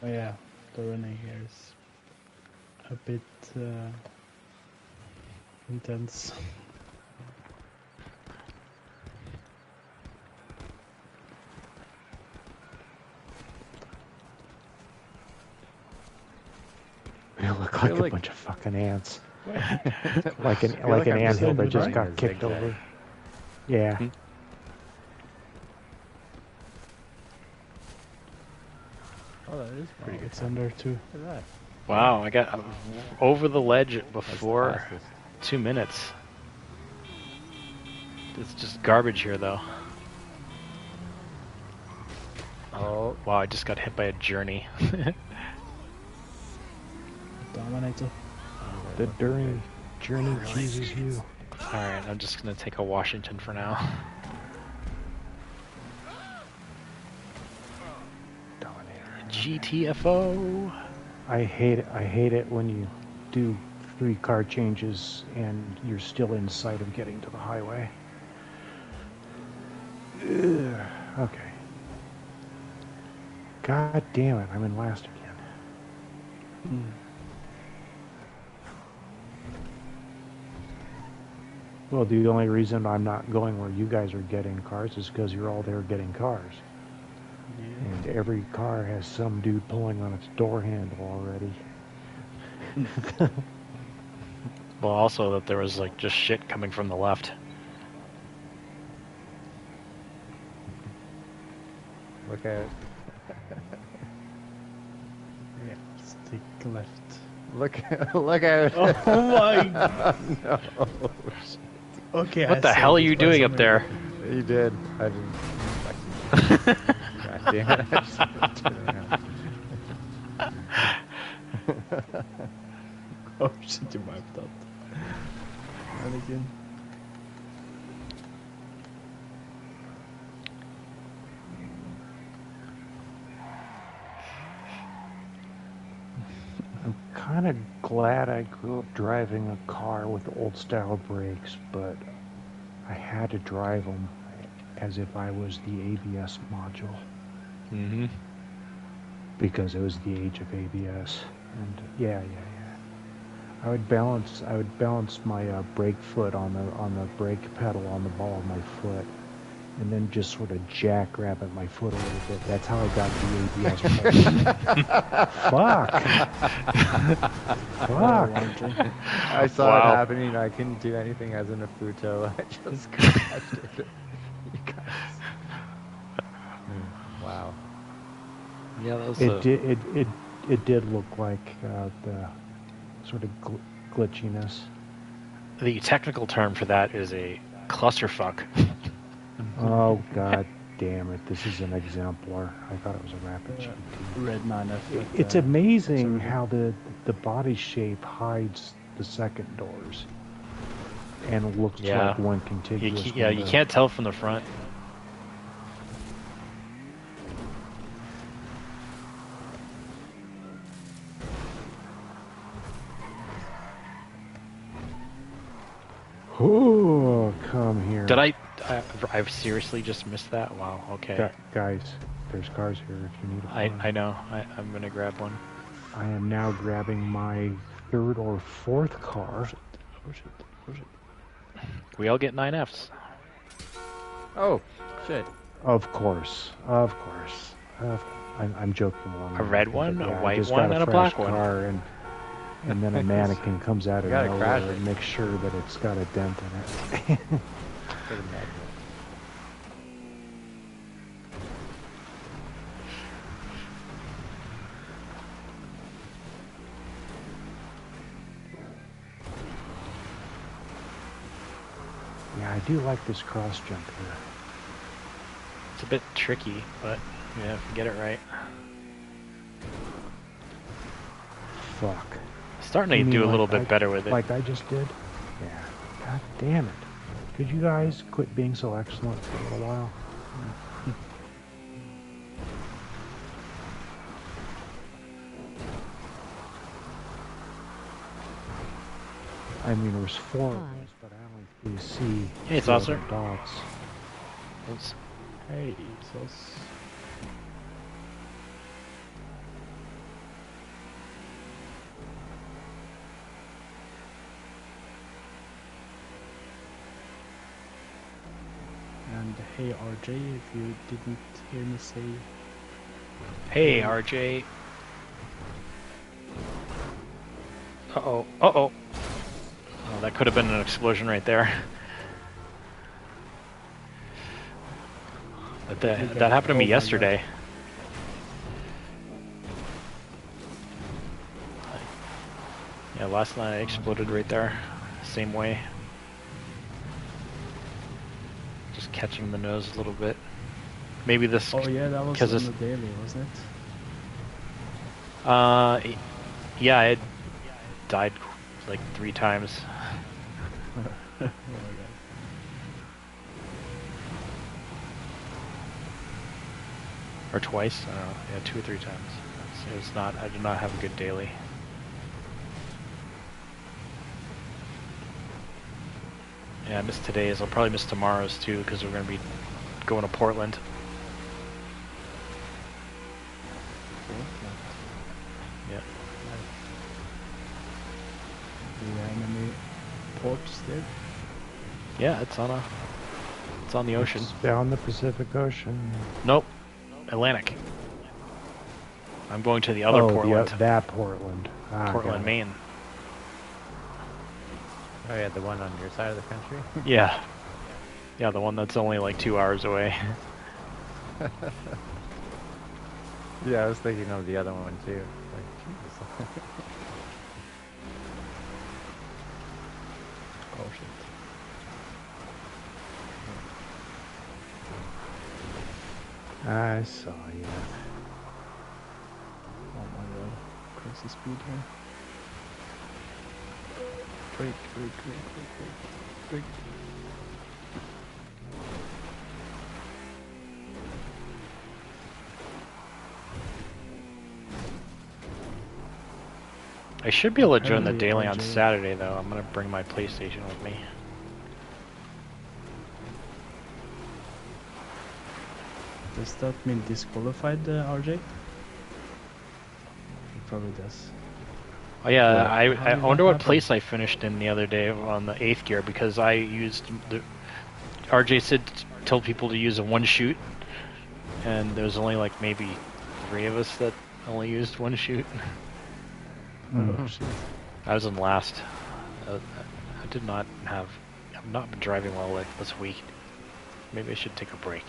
Oh yeah, the running here is a bit intense. We look like a bunch of fucking ants. like an I'm anthill that just doing got a kicked zigzag. over. Yeah. Hmm. Oh, that is pretty good. It's under too. Look at that. Wow, I got over the ledge That's the before fastest. 2 minutes. It's just garbage here though. Oh, Wow, I just got hit by a journey. Dominator. The journey chooses you. Alright, I'm just gonna take a Washington for now. GTFO! I hate it when you do 3 car changes and you're still in sight of getting to the highway. Ugh, okay. God damn it, I'm in last again. Well, the only reason I'm not going where you guys are getting cars is because you're all there getting cars. Yeah. And every car has some dude pulling on its door handle already. Well, also that there was like just shit coming from the left. look at take left. Look, look at Oh my! No. Okay, What the hell are you doing up there? You did. I didn't. God damn it. I just turned around. Oh shit, you wiped out. And again. I'm kind of glad I grew up driving a car with old style brakes, but I had to drive them as if I was the ABS module Mm-hmm. because it was the age of ABS. And yeah. I would balance my brake foot on the brake pedal on the ball of my foot, and then just sort of jackrabbit my foot a little bit. That's how I got the ABS Fuck. I saw Wow. it happening. I couldn't do anything as in a Futo. I just crashed it. You guys. Wow. Yeah, that was It did look like the sort of glitchiness. the technical term for that is a clusterfuck. Oh god damn it! This is an exemplar. I thought it was a rapid GT. Red 9F. It's amazing how the body shape hides the second doors, and it looks like one contiguous. You can't tell from the front. Oh, come here. Did I seriously just missed that? Wow, okay. Guys, there's cars here if you need a car. I know. I'm gonna grab one. I am now grabbing my third or fourth car. Oh shit. We all get 9Fs. Oh, shit. Of course. I'm joking. A red one, a white just one, got and a black one. car and then a mannequin comes out of gotta nowhere crash it. and makes sure that it's got a dent in it. Yeah, I do like this cross jump here. It's a bit tricky, but yeah, if you get it right. Fuck. Starting to You do mean a little like bit better with it. Like I just did? Yeah. God damn it. Could you guys quit being so excellent for a little while? I mean, there's four of us, but I only see Hey, two other Saucer. dots. Oops. Hey, sus. And hey RJ, if you didn't hear me say Hey, RJ. Uh-oh. Uh-oh. Oh, that could have been an explosion right there. That happened to me yesterday. Yeah, last night I exploded right there. Same way. Just catching the nose a little bit. Maybe this... oh yeah, that was because on this, the daily, wasn't it? yeah, I had died like 3 times. Oh my god. Or twice, I don't know. Yeah, 2 or 3 times. It was not, I did not have a good daily. Yeah, I missed today's. I'll probably miss tomorrow's too, because we're going to be going to Portland. Yeah. Do you have any ports there? Yeah, it's on the ocean. It's down the Pacific Ocean. Nope. Atlantic. I'm going to the other Portland. That Portland. Portland, Maine. Oh yeah, the one on your side of the country? Yeah. Yeah, the one that's only like 2 hours away. Yeah, I was thinking of the other one too. Like, Jesus. Oh shit. I saw you. Oh my god. Crazy speed here. Brake, brake, brake, brake, brake, brake. I should be able to join the Apparently daily on RJ Saturday, though. I'm gonna bring my PlayStation with me. Does that mean disqualified, RJ? It probably does. Oh yeah, How I did wonder that what happen? place I finished in the other day on the 8th gear, because I used the RJ told people to use a one shoot, and there was only like maybe 3 of us that only used one shoot. Oh shit. I was in last. I did not have. I've not been driving well like this week. Maybe I should take a break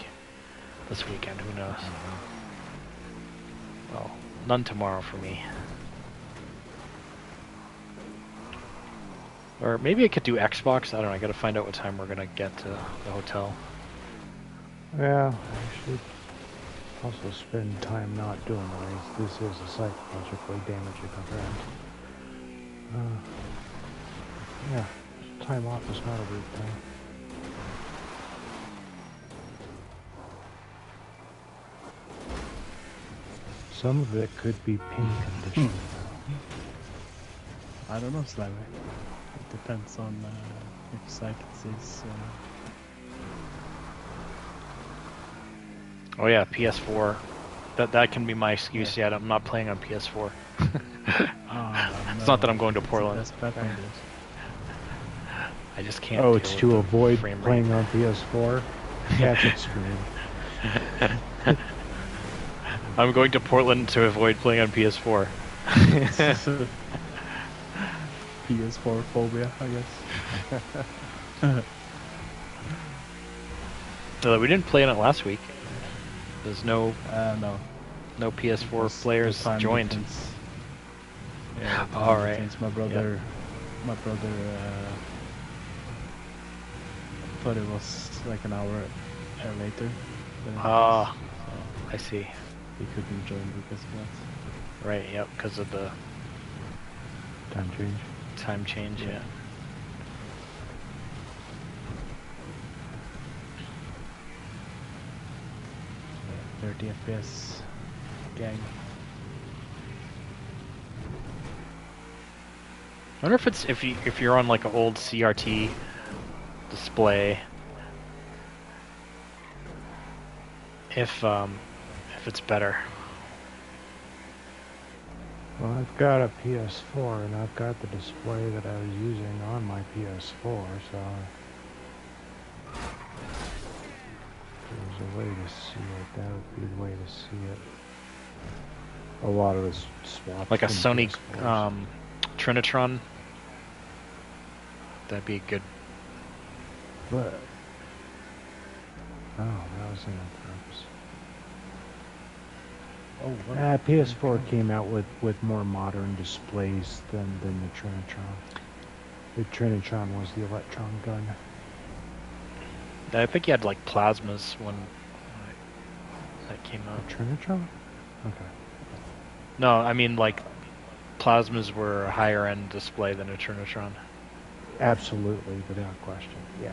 this weekend. Who knows? Well, none tomorrow for me. Or maybe I could do Xbox. I don't know. I gotta find out what time we're gonna get to the hotel. Well, I should also spend time not doing the race. This is a psychologically damaging event. Yeah, time off is not a weird thing. Some of it could be pin conditioning. I don't know, Slavy. It depends on if Psych is. Oh yeah, PS4. That can be my excuse. Yeah, I'm not playing on PS4. It's not that I'm going to Portland. That's bad on this. I just can't. Oh, deal it's with to the avoid frame rate. playing on PS4? That's extreme. I'm going to Portland to avoid playing on PS4. PS4 phobia, I guess. No, we didn't play on it last week. There's no No. PS4 Because players the time joined. difference- Yeah, the time All right. difference. My brother thought it was like an hour later. Than it was, Ah, so I see. he couldn't join because of that. Right, yep, because of the Time change. time change, yeah. 30 FPS gang. I wonder if it's if you're on like an old CRT display, if it's better. Well, I've got a PS4 and I've got the display that I was using on my PS4, so if there's a way to see it, that would be the way to see it. A lot of it's swapped Like a from Sony PS4s. Trinitron. That'd be good. But oh, that was on purpose. Oh, what? PS4 came out with more modern displays than the Trinitron. The Trinitron was the electron gun. I think you had like plasmas when that came out. The Trinitron? Okay. No, I mean like plasmas were a higher end display than a Trinitron. Absolutely, without question. Yeah.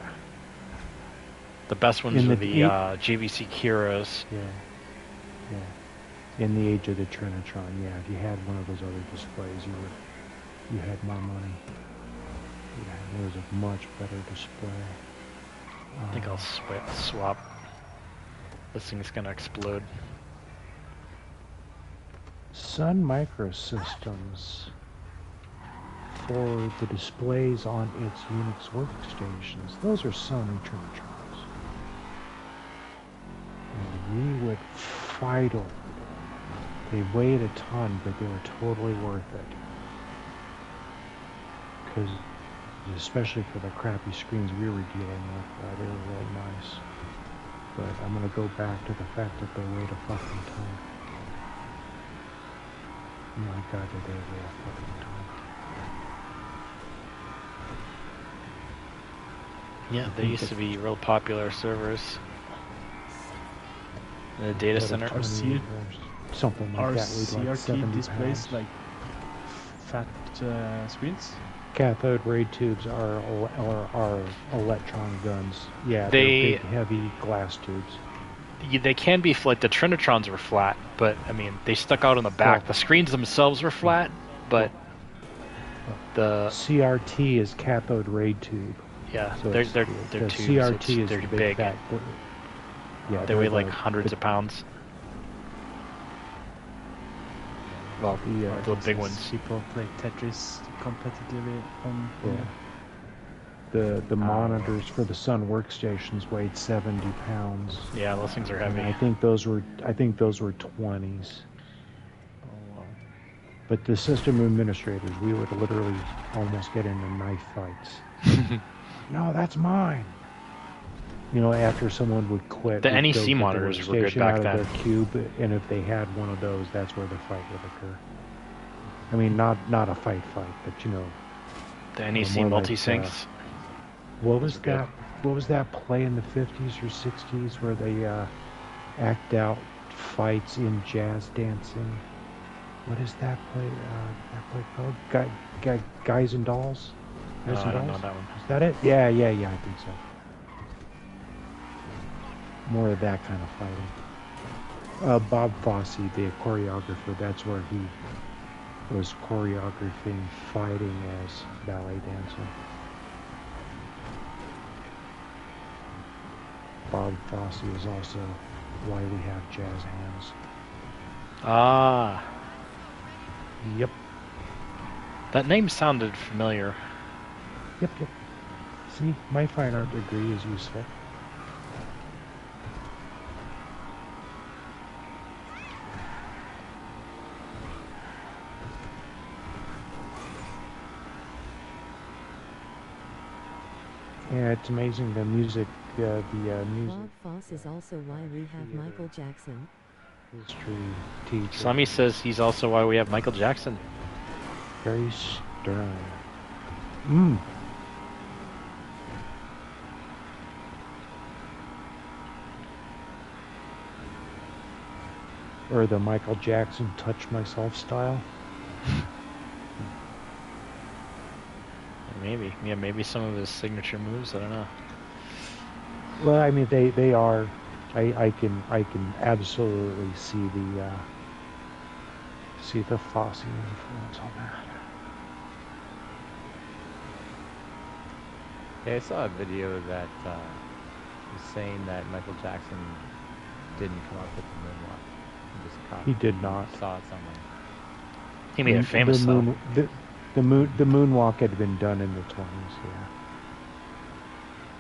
The best ones In were the the GVC Kiros. Yeah. Yeah. In the age of the Trinitron, yeah, if you had one of those other displays, you had more money. Yeah, it was a much better display. I think I'll swap. This thing's gonna explode. Sun Microsystems, for the displays on its Unix workstations, those are Sony Trinitrons. And we would fight over them. They weighed a ton, but they were totally worth it. Because, especially for the crappy screens we were dealing with, they were really nice. But I'm going to go back to the fact that they weighed a fucking ton. My God, did they have a fucking time. Yeah, they used to be real popular servers. In the data center. Or something like Are that. We'd like CRT 70 displays pounds. like fat screens? Cathode ray tubes are electron guns. Yeah, They- they're big, heavy glass tubes. They can be like the Trinitrons were flat, but I mean they stuck out on the back. Well- The screens themselves were flat, but the CRT is cathode ray tube. yeah So they're it's- they're the tubes. CRT is they're the big. fat. Yeah, They they're weigh like the- hundreds of pounds. Well, the big ones. People play Tetris competitively on. Yeah. The monitors for the Sun workstations weighed 70 pounds. Yeah, those things are And heavy. I think those were 20s. Oh, wow. But the system administrators, we would literally almost get into knife fights. No, that's mine. You know, after someone would quit, The we'd NEC go get the monitors were good workstation back out of then. their cube, and if they had one of those, that's where the fight would occur. I mean, not a fight, but you know. The NEC more like, multi-syncs. What was Those are good. that? What was that play in the 50s or 60s where they act out fights in jazz dancing? What is that play? That play called Guys and Dolls. No, Guys I and don't know Dolls? that one. Is that it? Yeah, I think so. More of that kind of fighting. Bob Fosse, the choreographer, that's where he was choreographing fighting as ballet dancer. Bob Fosse is also why we have jazz hands. Ah, Yep. that name sounded familiar. Yep. See, my fine art degree is useful. Yeah, it's amazing the music, music Bob Fosse is also why we have Michael Jackson. history teacher. Slemmy says he's also why we have Michael Jackson. Very stern. Or the Michael Jackson touch myself style. Maybe, yeah, maybe some of his signature moves. I don't know. Well, I mean, they are. I can absolutely see the Fosse influence on that. Yeah, I saw a video that was saying that Michael Jackson didn't come up with the moonwalk. He just He did not. saw it somewhere. He made it famous though. The moonwalk had been done in the 20s, yeah.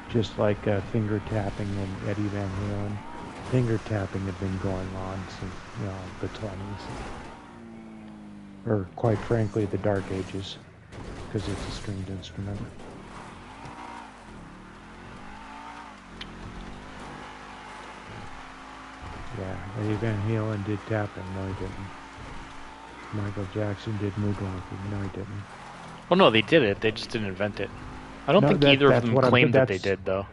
Just like finger tapping and Eddie Van Halen. Finger tapping had been going on since the 20s, or quite frankly, the Dark Ages, because it's a stringed instrument. Yeah, Eddie Van Halen did tapping. No, he didn't. Michael Jackson did moonwalking. No, he didn't. Well, no, they did it. They just didn't invent it. I don't No, think that- either of that's them what I'm- claimed that they that's- did, though.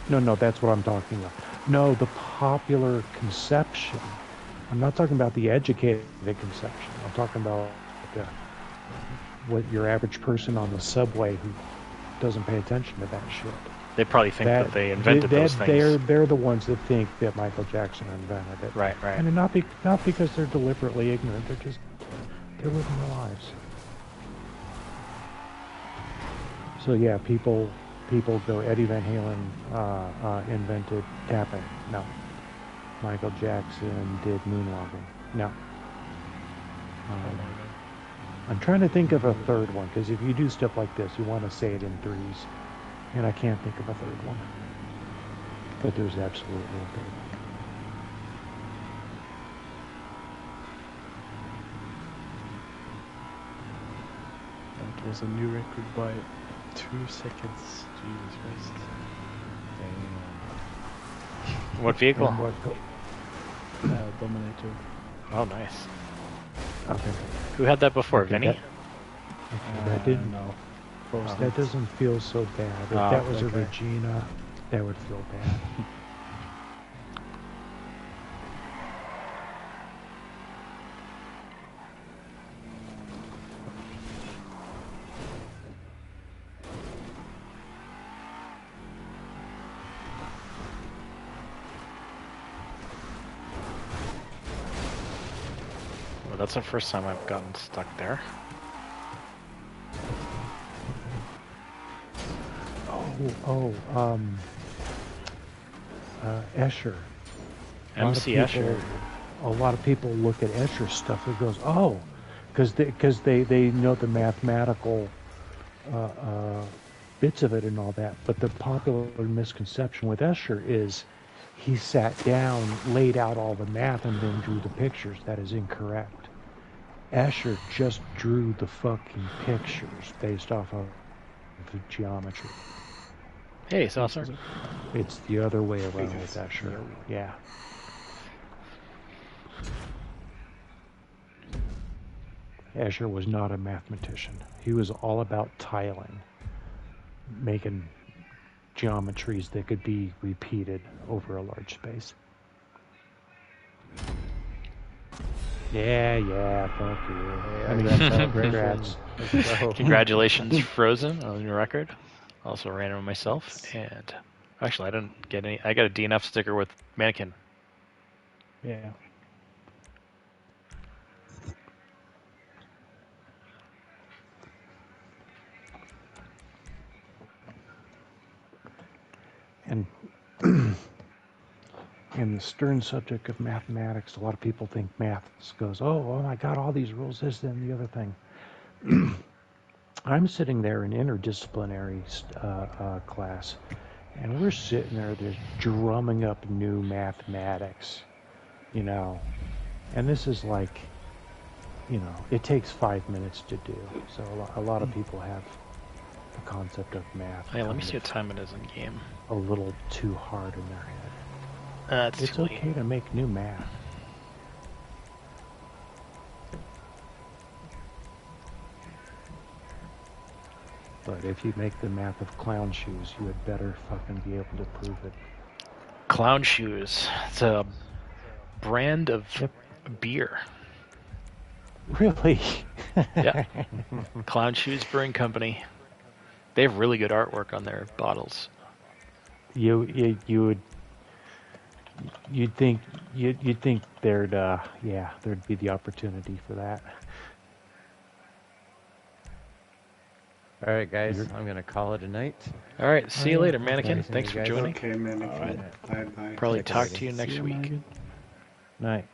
No, that's what I'm talking about. No, the popular conception. I'm not talking about the educated conception. I'm talking about what your average person on the subway who doesn't pay attention to that shit. They probably think that they invented those things. They're the ones that think that Michael Jackson invented it. Right. And not because they're deliberately ignorant. They're living their lives. So yeah, people go, Eddie Van Halen invented tapping. No. Michael Jackson did moonwalking. No. I'm trying to think of a third one, because if you do stuff like this, you want to say it in threes. And I can't think of a third one. But there's absolutely a third one. That was a new record by 2 seconds. Jesus Christ. What vehicle? And what Dominator. Oh, nice. okay. Who had that before? Okay, Vinny? that didn't. No. That doesn't feel so bad. If Oh, that was a okay. Regina, that would feel bad. Well, that's the first time I've gotten stuck there. Escher. MC Escher. A lot of people look at Escher's stuff and goes, oh, because they know the mathematical bits of it and all that. But the popular misconception with Escher is he sat down, laid out all the math, and then drew the pictures. That is incorrect. Escher just drew the fucking pictures based off of the geometry. Hey, Saucer. It's the other way around with Escher. Yeah. Escher was not a mathematician. He was all about tiling, making geometries that could be repeated over a large space. Yeah, fuck you. Congrats. Congratulations, Frozen, on your record. Also ran it myself, and actually, I didn't get any. I got a DNF sticker with Mannequin. Yeah. And in the stern subject of mathematics, a lot of people think math goes, oh my God, all these rules, this, and the other thing. I'm sitting there in interdisciplinary class, and we're sitting there just drumming up new mathematics, you know. And this is like, you know, it takes 5 minutes to do. So a lot of people have the concept of math. Hey, let me see what time it is in game. A little too hard in their head. It's too late. okay to make new math. But if you make the math of clown shoes, you had better fucking be able to prove it. Clown Shoes. It's a brand of beer. Really? Yeah. Clown Shoes Brewing Company. They have really good artwork on their bottles. You'd think there'd be the opportunity for that. All right, guys, I'm gonna call it a night. All right, see you later, Mannequin. Nice Thanks seeing for you guys. joining. Okay, man. All right. Bye-bye. Probably Take talk care, to you next week. Night.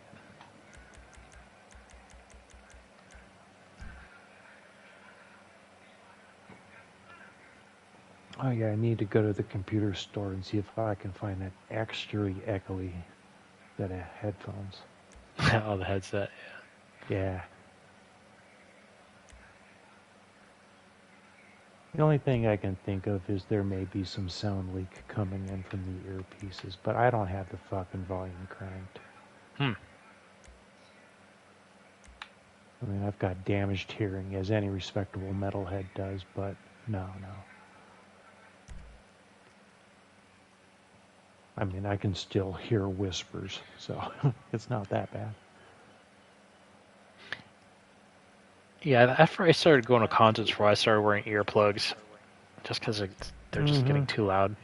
Oh yeah, I need to go to the computer store and see if I can find that extra echoey set of headphones. Oh, the headset. Yeah. The only thing I can think of is there may be some sound leak coming in from the earpieces, but I don't have the fucking volume cranked. I mean, I've got damaged hearing, as any respectable metalhead does, but no. I mean, I can still hear whispers, so it's not that bad. Yeah, after I started going to concerts, I started wearing earplugs, just because they're just getting too loud.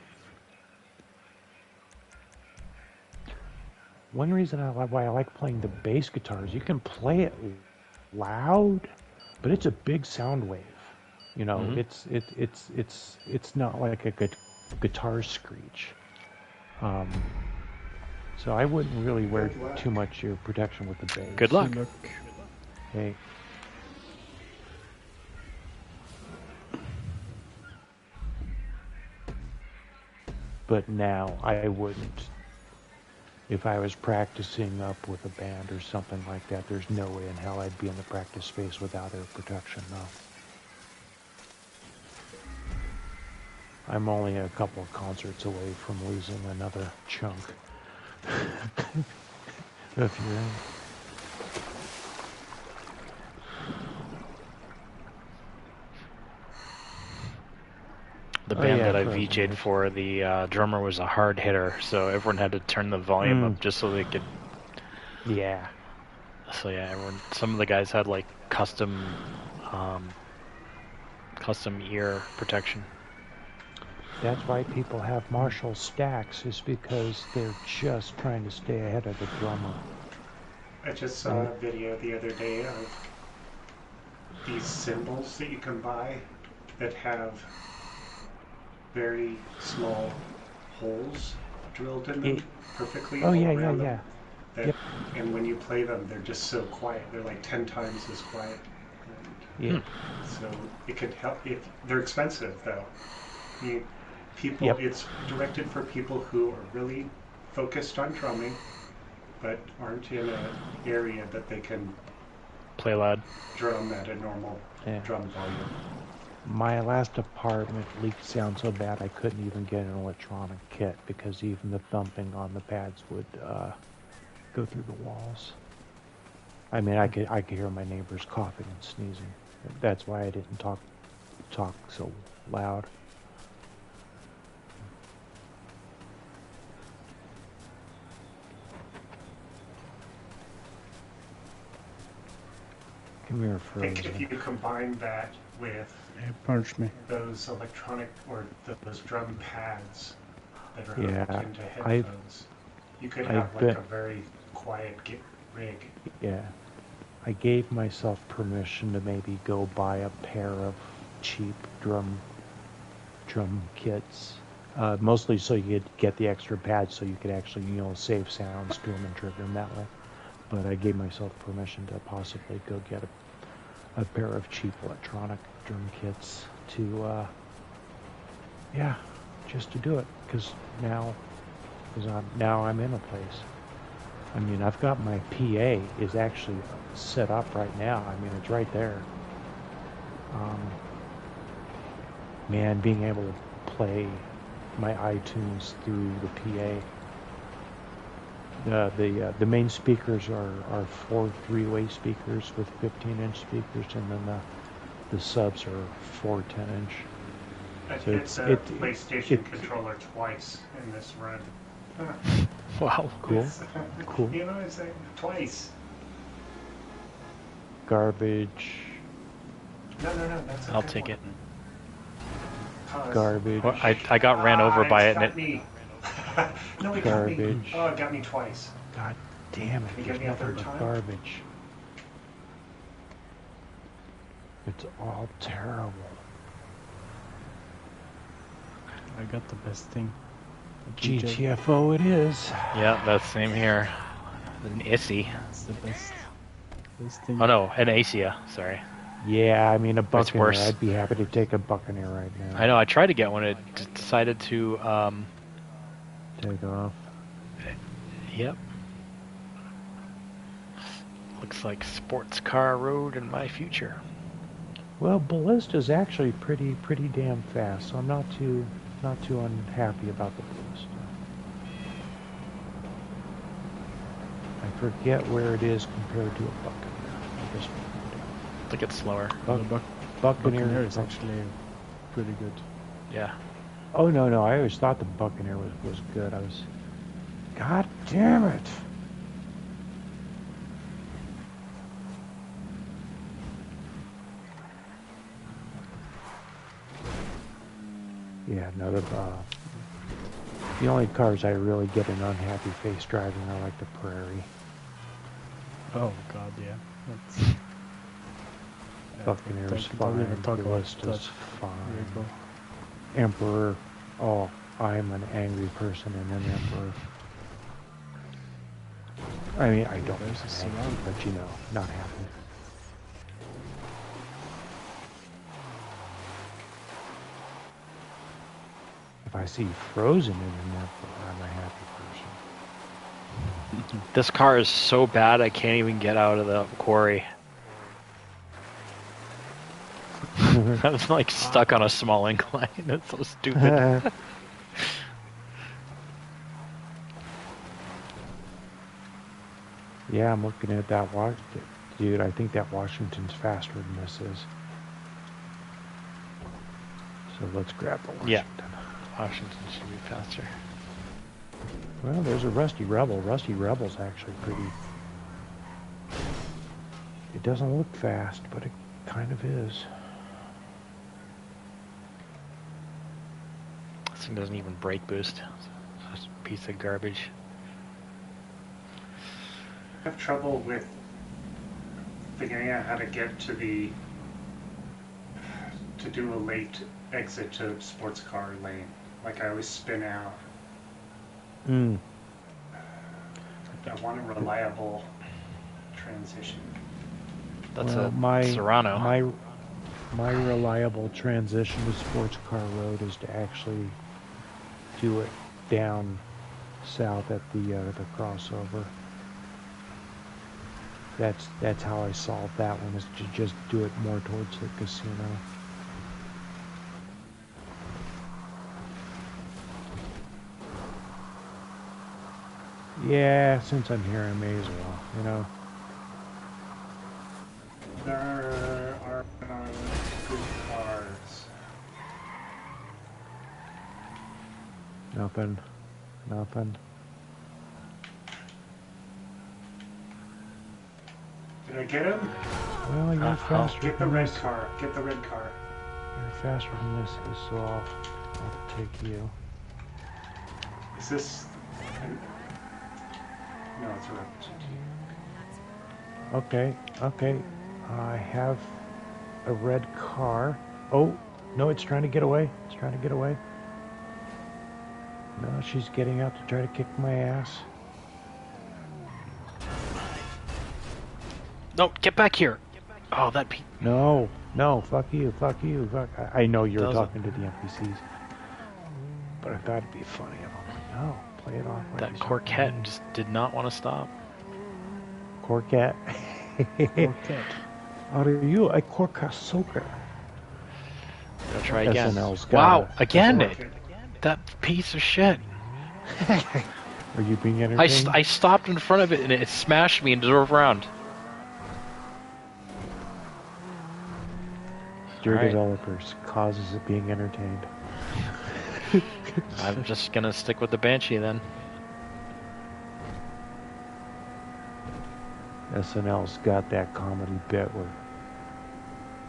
One reason why I like playing the bass guitar is you can play it loud, but it's a big sound wave. You know, it's not like a guitar screech. So I wouldn't really wear too much ear protection with the bass. Good luck. Hey. But now I wouldn't. If I was practicing up with a band or something like that, there's no way in hell I'd be in the practice space without air protection, no. I'm only a couple of concerts away from losing another chunk of hearing. the Oh, band yeah, that I Frozen VJ'd Years. for, the drummer was a hard hitter, so everyone had to turn the volume up just so they could. Yeah. So yeah, some of the guys had like custom ear protection. That's why people have Marshall stacks, is because they're just trying to stay ahead of the drummer. I just saw a video the other day of these cymbals that you can buy that have very small holes drilled in them perfectly all around them. That, Yep. And when you play them, they're just so quiet. They're like 10 times as quiet. Yeah. So it could help. If they're expensive, though. People. Yep. It's directed for people who are really focused on drumming, but aren't in an area that they can Play loud. drum at a normal drum volume. My last apartment leaked sound so bad I couldn't even get an electronic kit because even the thumping on the pads would go through the walls. I mean, I could hear my neighbors coughing and sneezing. That's why I didn't talk so loud. Come here, I think if Frozen. you combine that with Punch me. those electronic or those drum pads that are Yeah, hooked into headphones, you could I've have like been- a very quiet rig. Yeah. I gave myself permission to maybe go buy a pair of cheap drum kits. Mostly so you could get the extra pads so you could actually, save sounds to them and trigger them that way. But I gave myself permission to possibly go get a pair of cheap electronic drum kits to, just to do it. Because now I'm in a place. I mean, I've got my PA is actually set up right now. I mean, it's right there. Man, being able to play my iTunes through the PA. The main speakers are 4 3-way speakers with 15-inch speakers, and then the subs are 4 10-inch. I So hit the PlayStation controller twice in this run. Wow. Cool. Cool. You know what I'm saying? Twice. Garbage. No, that's a I'll good take one. it. Garbage. Well, I got ran over by it, and got me. No, it got me. Garbage. Oh, it got me twice. God damn it. Can you There's get me a nothing third but time? garbage. It's all terrible. I got the best thing. GTFO it is. Yeah, that's same here. An Issy. It's the best thing. Oh no, an Acia. Sorry. Yeah, I mean a Buccaneer. worse. I'd be happy to take a Buccaneer right now. I know. I tried to get one. It decided to. Take off. Yep. Looks like sports car road in my future. Well, Ballista's actually pretty damn fast, so I'm not too unhappy about the Ballista. I forget where it is compared to a Buccaneer. I guess I think it's slower. Buccaneer is actually pretty good. Yeah. Oh no! I always thought the Buccaneer was good. God damn it! Yeah, no, the only cars I really get an unhappy face driving are like the Prairie. Oh god, yeah. That's Buccaneer's don't even fine, talk about Ballista's that fine. vehicle. Emperor, oh, I'm an angry person in an Emperor. I mean, I don't There's a get angry, surround. but not happy. If I see Frozen in an Emperor, I'm a happy person. This car is so bad I can't even get out of the quarry. I'm like stuck on a small incline. It's so stupid. Yeah, I'm looking at that watch. Dude, I think that Washington's faster than this is. So let's grab the Washington. Yeah. Washington should be faster. Well, there's a Rusty Rebel. Rusty Rebel's actually pretty... It doesn't look fast, but it kind of is. This thing doesn't even brake boost. It's just a piece of garbage. I have trouble with figuring out how to get to do a late exit to sports car lane. Like I always spin out. Mm. I want a reliable transition. That's well, a Serrano. My reliable transition to sports car road is to actually do it down south at the crossover. That's how I solved that one, is to just do it more towards the casino. Yeah, since I'm here, I may as well, you know. There are good cars. Nothing. Did I get him? Well, you're faster Get the than red this. car. Get the red car. You're faster than this, so I'll take you. Is this? No, it's a representative. Okay. I have a red car. Oh, no, it's trying to get away. No, she's getting out to try to kick my ass. No, get back here. Oh, that No, fuck you. I know you were Doesn't. talking to the NPCs. But I thought it'd be funny. I'm like, no, play it off. that Corquette just did not want to stop. Corquette. Corquette. Are you a Corcasoker? Gonna try again. SNL's got Wow, a- again! That piece of shit. Are you being entertained? I stopped in front of it and it smashed me and drove around. Dear Alright. developers, causes of being entertained. I'm just gonna stick with the Banshee then. SNL's got that comedy bit where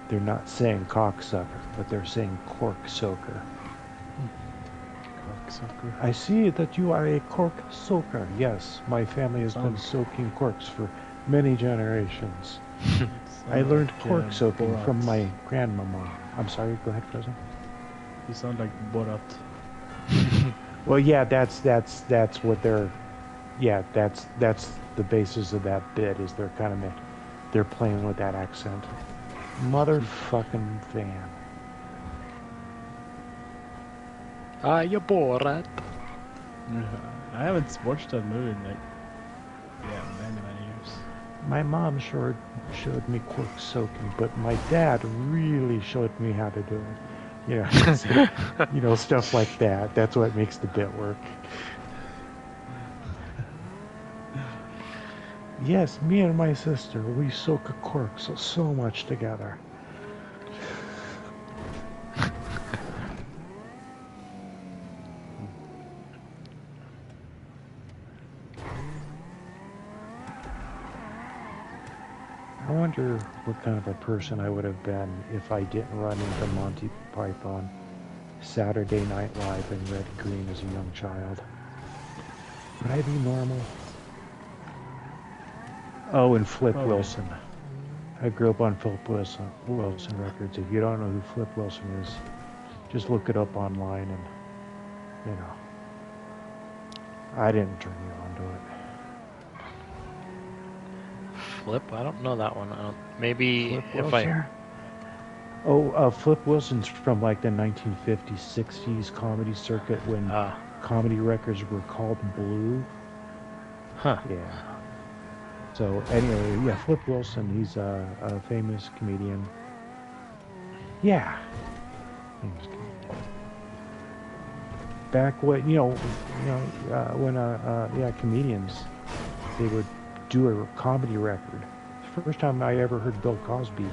they're not saying cocksucker, but they're saying cork soaker. Cocksucker. I see that you are a cork soaker. Yes, my family has been soaking corks for many generations. I learned cork soaking Borat. from my grandmama. I'm sorry, go ahead, Frozen. You sound like Borat. Well, yeah, that's what they're. Yeah, that's the basis of that bit. Is they're kind of they're playing with that accent. Motherfucking fan. You Borat. I haven't watched that movie in like many years. My mom showed me cork soaking, but my dad really showed me how to do it. You know, you know, stuff like that. That's what makes the bit work. Yes, me and my sister, we soak a cork so much together. I wonder what kind of a person I would have been if I didn't run into Monty Python, Saturday Night Live, and Red Green as a young child. Would I be normal? Oh, and Flip Probably. Wilson. I grew up on Flip Wilson records. If you don't know who Flip Wilson is, just look it up online and, you know. I didn't turn you on to it. Flip? I don't know that one. Maybe Flip if Wilson? Oh, Flip Wilson's from like the 1950s, 60s comedy circuit when comedy records were called Blue. Huh. Yeah. So anyway, yeah, Flip Wilson, he's a famous comedian. Yeah. Famous comedian. Back when, when comedians, they would do a comedy record. The first time I ever heard Bill Cosby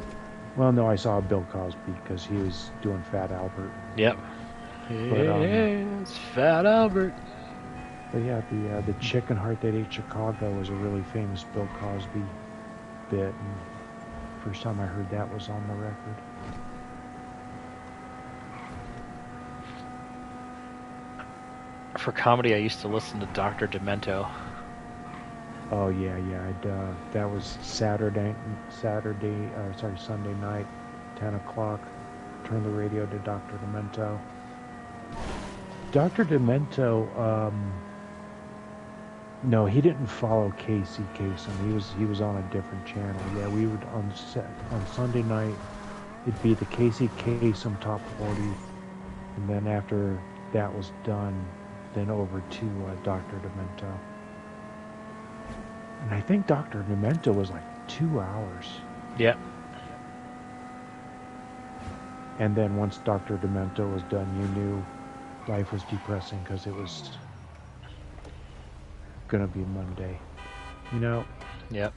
Well, no, I saw Bill Cosby because he was doing Fat Albert. Yep. But, It's Fat Albert. But yeah, the chicken heart that ate Chicago was a really famous Bill Cosby bit, and first time I heard that was on the record. For comedy, I used to listen to Dr. Demento. Oh yeah. That was Sunday night, 10 o'clock. Turn the radio to Dr. Demento. Dr. Demento, no, he didn't follow Casey Kasem. He was on a different channel. Yeah, we would on Sunday night. It'd be the Casey Kasem Top 40, and then after that was done, then over to Dr. Demento. And I think Dr. Demento was like 2 hours. Yep. And then once Dr. Demento was done, you knew life was depressing because it was gonna be Monday. You know. Yep.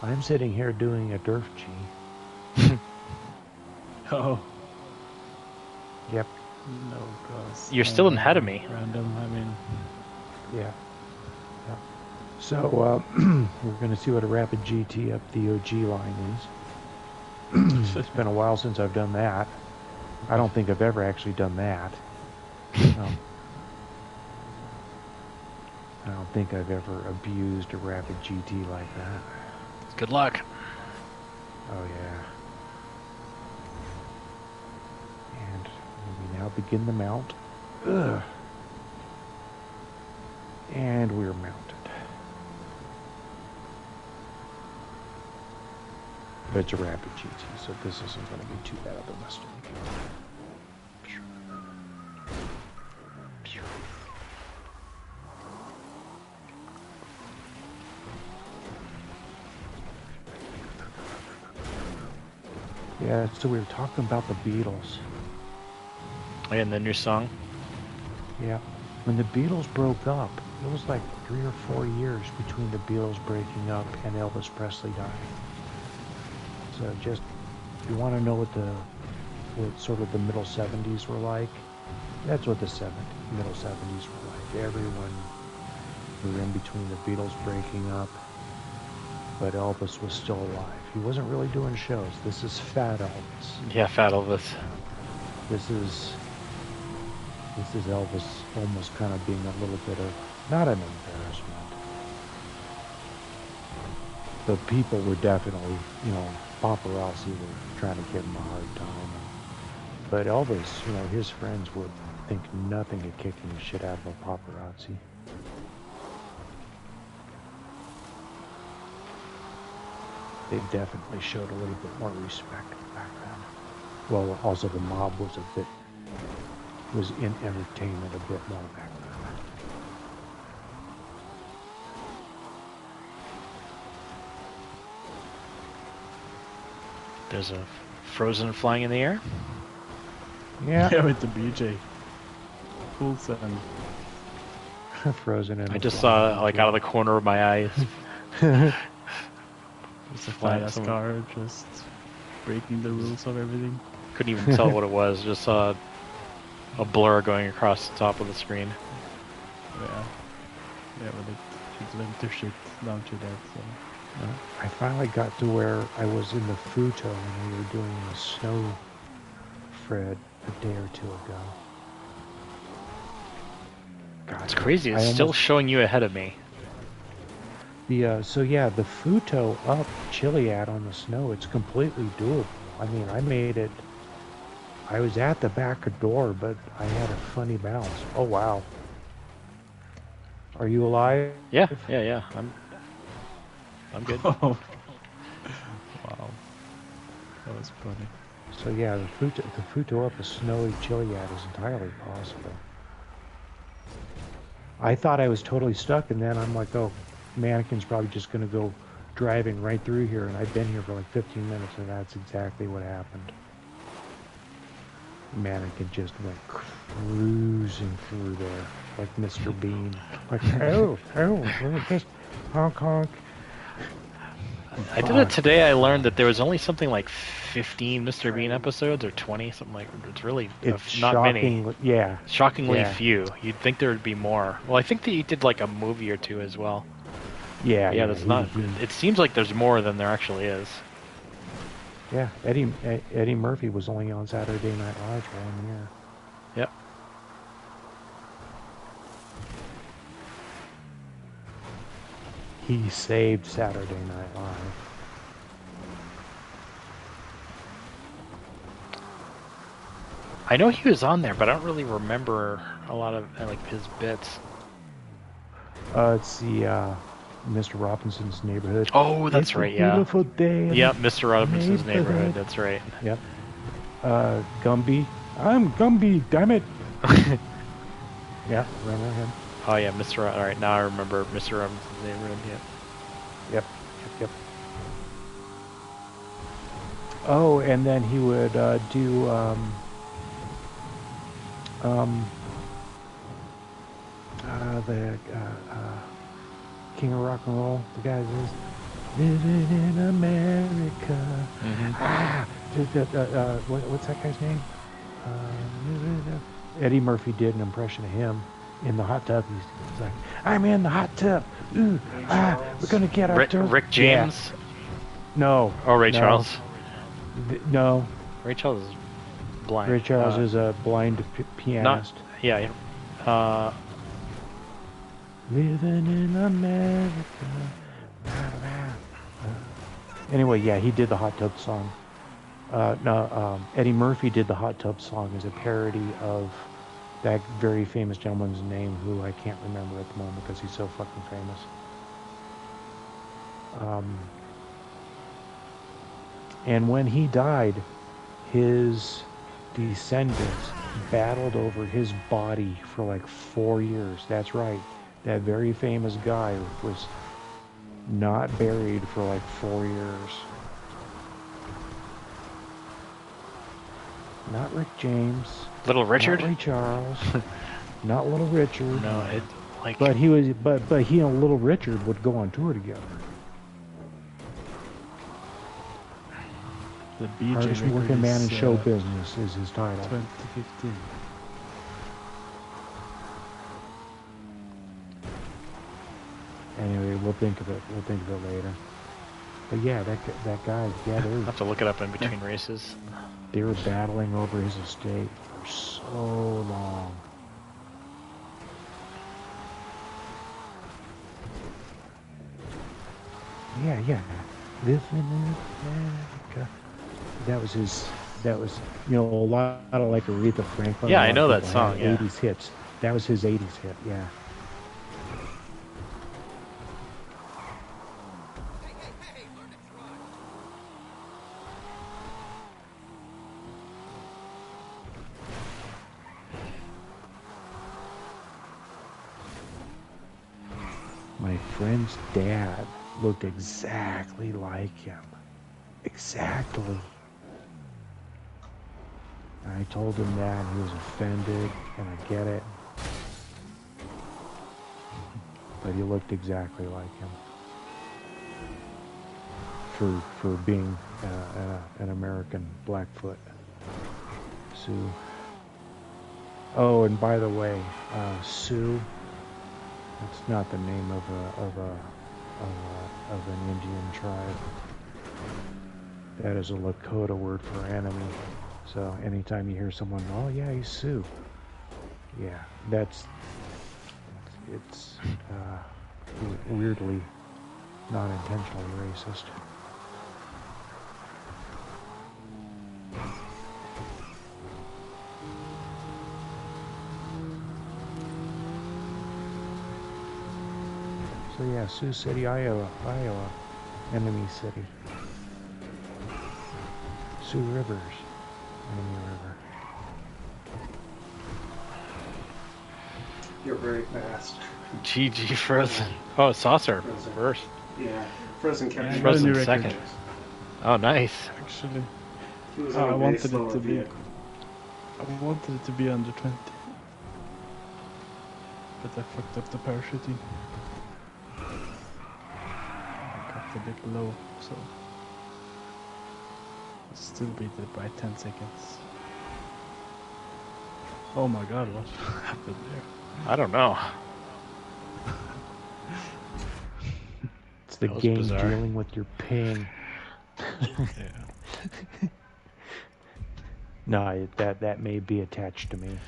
I'm sitting here doing a Durf G. Oh. Yep. No, cause You're still ahead of me. Random. I mean. Yeah. So we're going to see what a rapid GT up the OG line is. It's been a while since I've done that. I don't think I've ever actually done that. I don't think I've ever abused a rapid GT like that. Good luck. Oh yeah. And we now begin the mount. Ugh. And we're mounted. But it's a rapid GT, so this isn't going to be too bad of a Mustang. Yeah, so we were talking about the Beatles. And the new song. Yeah. When the Beatles broke up, it was like 3 or 4 years between the Beatles breaking up and Elvis Presley dying. So just, if you want to know what sort of the middle 70s were like, that's what the middle 70s were like. Everyone were in between the Beatles breaking up, but Elvis was still alive. He wasn't really doing shows. This is Fat Elvis. Yeah, Fat Elvis. This is Elvis almost kind of being a little bit of, not an embarrassment. The people were definitely, paparazzi were trying to give him a hard time. But Elvis, his friends would think nothing of kicking the shit out of a paparazzi. They definitely showed a little bit more respect back then. Well, also the mob was in entertainment a bit more back then. There's a Frozen flying in the air. Yeah. Yeah, with the BJ. Cool sound. Frozen in I the just flying saw, like, out of the corner of my eyes. It's a Flying fat-ass some- car just breaking the rules of everything. Couldn't even tell what it was. Just saw a blur going across the top of the screen. Yeah. Yeah, but it should limit their shit down to that, so. I finally got to where I was in the Futo when we were doing the snow, Fred, a day or two ago. God, It's crazy. I It's still almost- showing you ahead of me. the Futo up Chiliad on the snow, it's completely doable. I mean, I made it. I was at the back door, but I had a funny bounce. Oh wow. Are you alive? Yeah. I'm good. Wow. That was funny. So yeah, the Futo up a snowy Chiliad is entirely possible. I thought I was totally stuck, and then I'm like, oh, mannequin's probably just going to go driving right through here, and I've been here for like 15 minutes, and that's exactly what happened. Mannequin just went cruising through there, like Mr. Bean. Like, oh, look at this. Honk honk. I did it today. I learned that there was only something like 15 Mr. Bean episodes or 20, something like. It's really It's not many. shocking. Yeah. Shockingly Yeah. few. You'd think there would be more. Well, I think that he did like a movie or two as well. Yeah. Yeah, there's not. It seems like there's more than there actually is. Yeah. Eddie Murphy was only on Saturday Night Live for 1 year. Yep. He saved Saturday Night Live. I know he was on there, but I don't really remember a lot of like his bits. It's the Mr. Robinson's Neighborhood. Oh, that's right. Yeah. Beautiful day. Yep, Mr. Robinson's Neighborhood. That's right. Yep. Gumby. I'm Gumby. Damn it. Yeah, remember him? Oh yeah, Mr. All right, now I remember Mr. Robinson's Neighborhood. Yep. Oh, and then he would do the King of Rock and Roll. The guy says, "Living in America." What's that guy's name? Eddie Murphy did an impression of him in the hot tub. He's like, "I'm in the hot tub. Ooh, we're gonna get our Rick James. Yeah. No. Oh, Ray no. Charles. No. Ray Charles is blind. Ray Charles is a blind pianist. Yeah. Living in America. Anyway, yeah, he did the hot tub song. Eddie Murphy did the hot tub song as a parody of that very famous gentleman's name, who I can't remember at the moment because he's so fucking famous. And when he died, his descendants battled over his body for like 4 years. That's right. That very famous guy was not buried for like 4 years. Not Rick James. Little Richard. Not Ray Charles. Not Little Richard. No, it like. But he was. But he and Little Richard would go on tour together. The BJ Hardest record working man in is, show business is his title. 2015. Anyway, we'll think of it. We'll think of it later. But yeah, that guy. Yeah, I'll have to look it up in between races. they were battling over his estate for so long. Yeah. Living in America. That was his. That was, a lot of like Aretha Franklin. Yeah, I know that song. Yeah. 80s hits. That was his 80s hit. Yeah. My friend's dad looked exactly like him. Exactly. I told him that, and he was offended, and I get it. But he looked exactly like him. For being an American Blackfoot Sioux. Oh, and by the way, Sioux. It's not the name of an Indian tribe. That is a Lakota word for enemy. So anytime you hear someone, oh yeah, he's Sioux. Yeah, it's weirdly not intentionally racist. So yeah, Sioux City, Iowa, enemy city. Sioux Rivers, enemy river. You're very fast. GG Frozen. Oh, Saucer Frozen. first. Yeah, Frozen kept Yeah, me Frozen new record. second. Oh, nice. Actually, He was I on a way wanted it slower to be. vehicle. I wanted it to be under 20, but I fucked up the parachuting. a bit low, so still beat it by 10 seconds. Oh my god, what happened there? I don't know. It's the That was game bizarre. dealing with your ping. Yeah. No, that may be attached to me.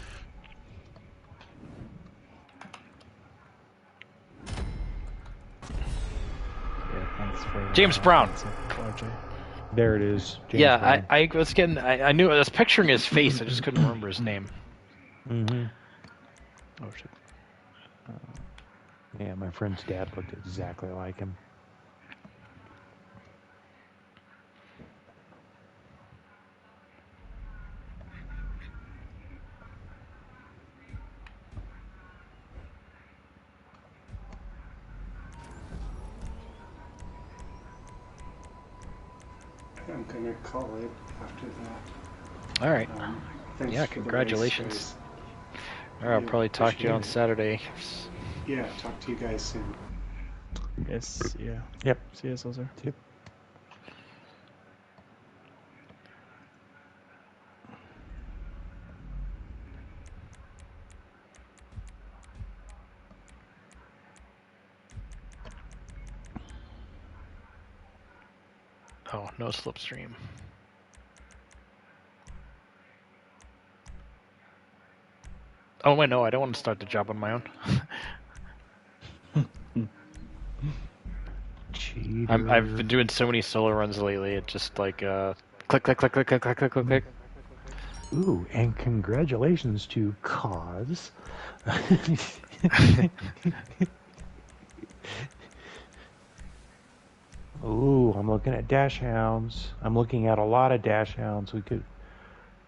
Yeah, thanks for James Brown. heads up, RJ. There it is. James Yeah, Brown. I was getting. I knew I was picturing his face. I just couldn't remember his name. Mm-hmm. Oh shit. Yeah, my friend's dad looked exactly like him. I'm gonna call it after that. All right. Thanks Yeah, for the race, congratulations. guys. All right, I'll Yeah, probably talk to you on appreciate it. Saturday. Yeah, talk to you guys soon. Yes, yeah. Yep. See you, Saucer. Yep. Oh, no slipstream. Oh wait, no, I don't want to start the job on my own. Cheater. I've been doing so many solo runs lately. It just like click, click, click, click, click, click, click, click, click. Ooh, and congratulations to Cause. Ooh, I'm looking at dash hounds. I'm looking at a lot of dash hounds. We could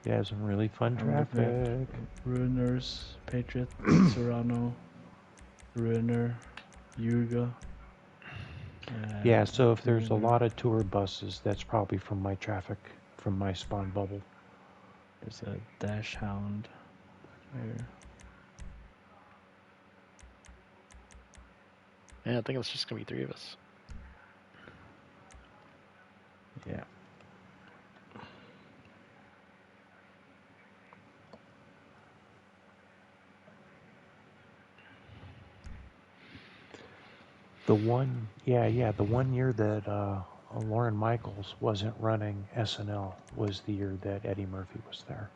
have some really fun I'm looking at traffic. Ruiners, Patriot, Serrano, Ruiner, Yuga. Yeah, so if there's a Ruiner. lot of tour buses, that's probably from my traffic, from my spawn bubble. There's a Dash Hound here. Yeah, I think it's just gonna be 3 of us. Yeah. The one year that Lauren Michaels wasn't running SNL was the year that Eddie Murphy was there.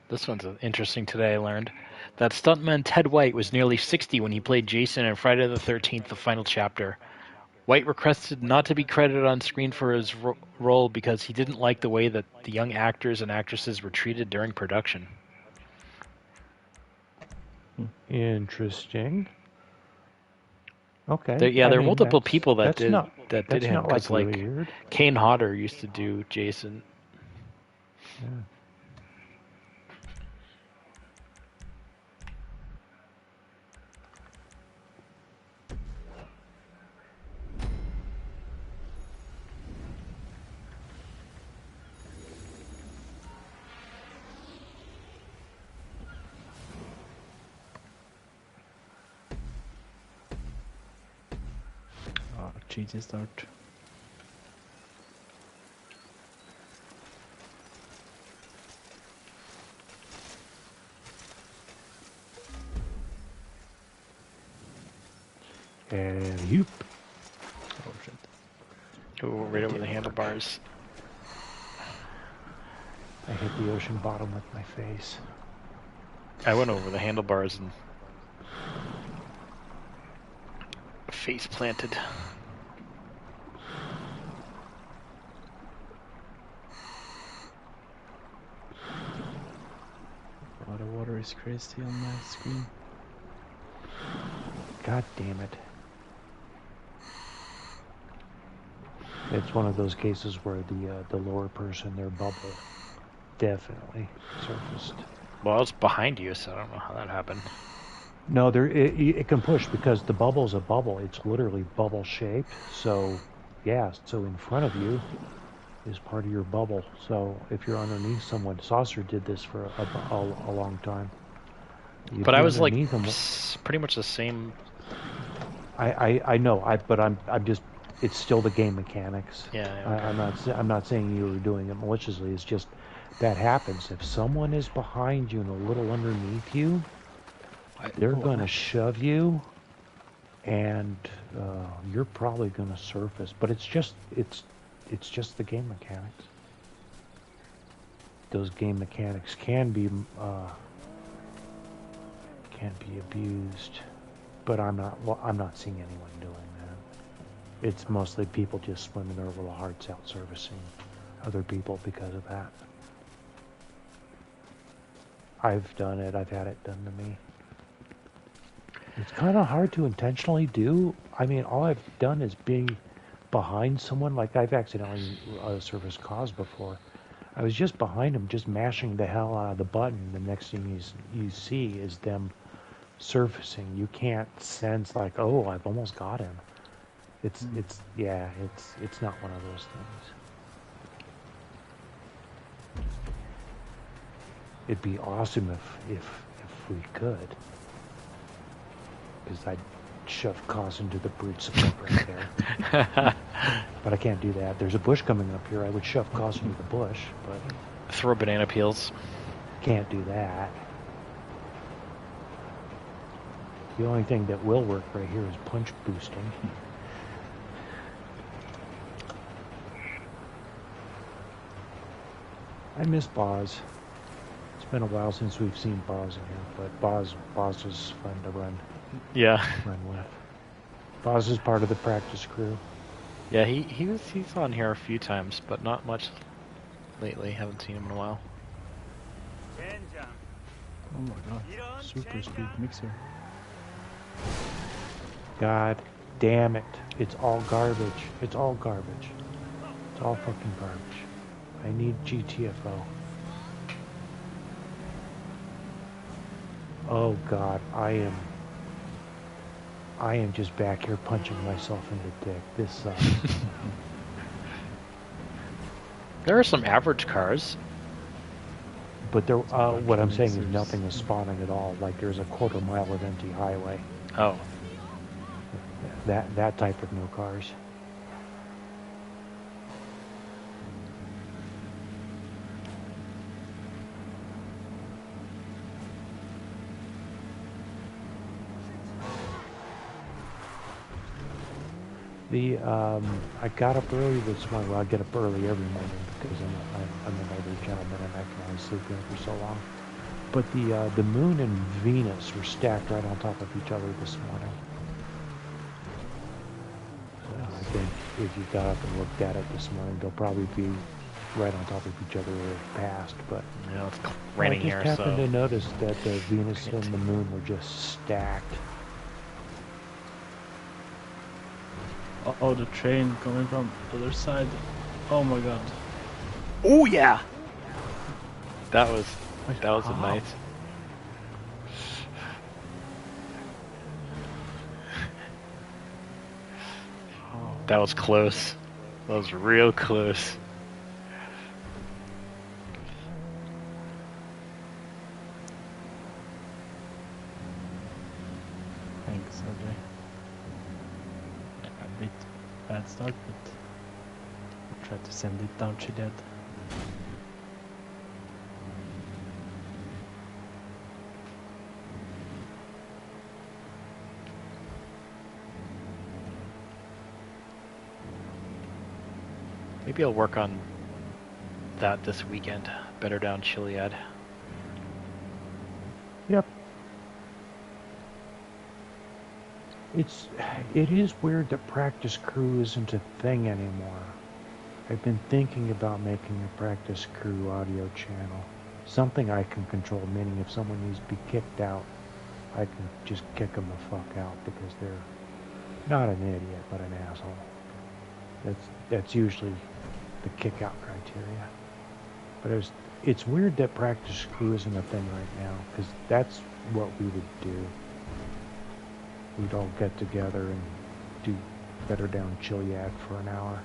This one's interesting today, I learned. That stuntman Ted White was nearly 60 when he played Jason in Friday the 13th, the final chapter. White requested not to be credited on screen for his role because he didn't like the way that the young actors and actresses were treated during production. Interesting. Okay. There are multiple people that did him. Not Like weird. Kane Hodder used to do Jason. Yeah. Cheesy start. And you. Oh shit. Oh, right over the handlebars. I hit the ocean bottom with my face. I went over the handlebars and face planted. Oh, the water is crazy on my screen. God damn it. It's one of those cases where the lower person, their bubble, definitely surfaced. Well, I was behind you, so I don't know how that happened. No, it can push because the bubble's a bubble. It's literally bubble shaped. So, yeah, so in front of you is part of your bubble. So if you're underneath someone, Saucer did this for a long time. You'd But be I was like underneath them. pretty much the same. I know. I'm just. It's still the game mechanics. Yeah, I'm not saying you were doing it maliciously. It's just that happens. If someone is behind you and a little underneath you, they're gonna shove you, and you're probably gonna surface. But it's just the game mechanics. Those game mechanics can be abused, but I'm not seeing anyone doing that. It's mostly people just swimming their little hearts out servicing other people because of that. I've done it. I've had it done to me. It's kind of hard to intentionally do. I mean, all I've done is be behind someone. Like I've accidentally serviced cause before. I was just behind him, just mashing the hell out of the button. The next thing you see is them surfacing. You can't sense like, oh, I've almost got him. It's not one of those things. It'd be awesome if we could, because I'd shove cause into the brutes right there. But I can't do that. There's a bush coming up here. I would shove cause into the bush, but throw banana peels. Can't do that. The only thing that will work right here is punch boosting. I miss Boz. It's been a while since we've seen Boz in here, but Boz was fun to run with. Boz is part of the practice crew. Yeah, he's on here a few times, but not much lately. Haven't seen him in a while. Oh my god, super speed mixer. God damn it. It's all garbage. It's all garbage. It's all fucking garbage. I need GTFO. Oh god, I am just back here punching myself in the dick. This sucks. There are some average cars. But there, what I'm saying is nothing is spawning at all. Like there's a quarter mile of empty highway. Oh. That type of no cars. I got up early this morning. Well, I get up early every morning because I'm an older gentleman and I can only sleep in for so long. But the moon and Venus were stacked right on top of each other this morning. So I think if you got up and looked at it this morning, they'll probably be right on top of each other past. But yeah, it's raining here, I just happened to notice that the Venus and the moon were just stacked. Oh, the train coming from the other side. Oh my god. Oh yeah. That was a nice. That was close. That was real close. Thanks, RJ. A bit bad start, but I tried to send it down. She did. Maybe I'll work on that this weekend. Better down Chiliad. Yep. It is weird that practice crew isn't a thing anymore. I've been thinking about making a practice crew audio channel. Something I can control, meaning if someone needs to be kicked out, I can just kick them the fuck out because they're not an idiot, but an asshole. That's usually the kick out criteria. But it's weird that practice crew isn't a thing right now, because that's what we would do. We'd all get together and do better down Chiliad for an hour.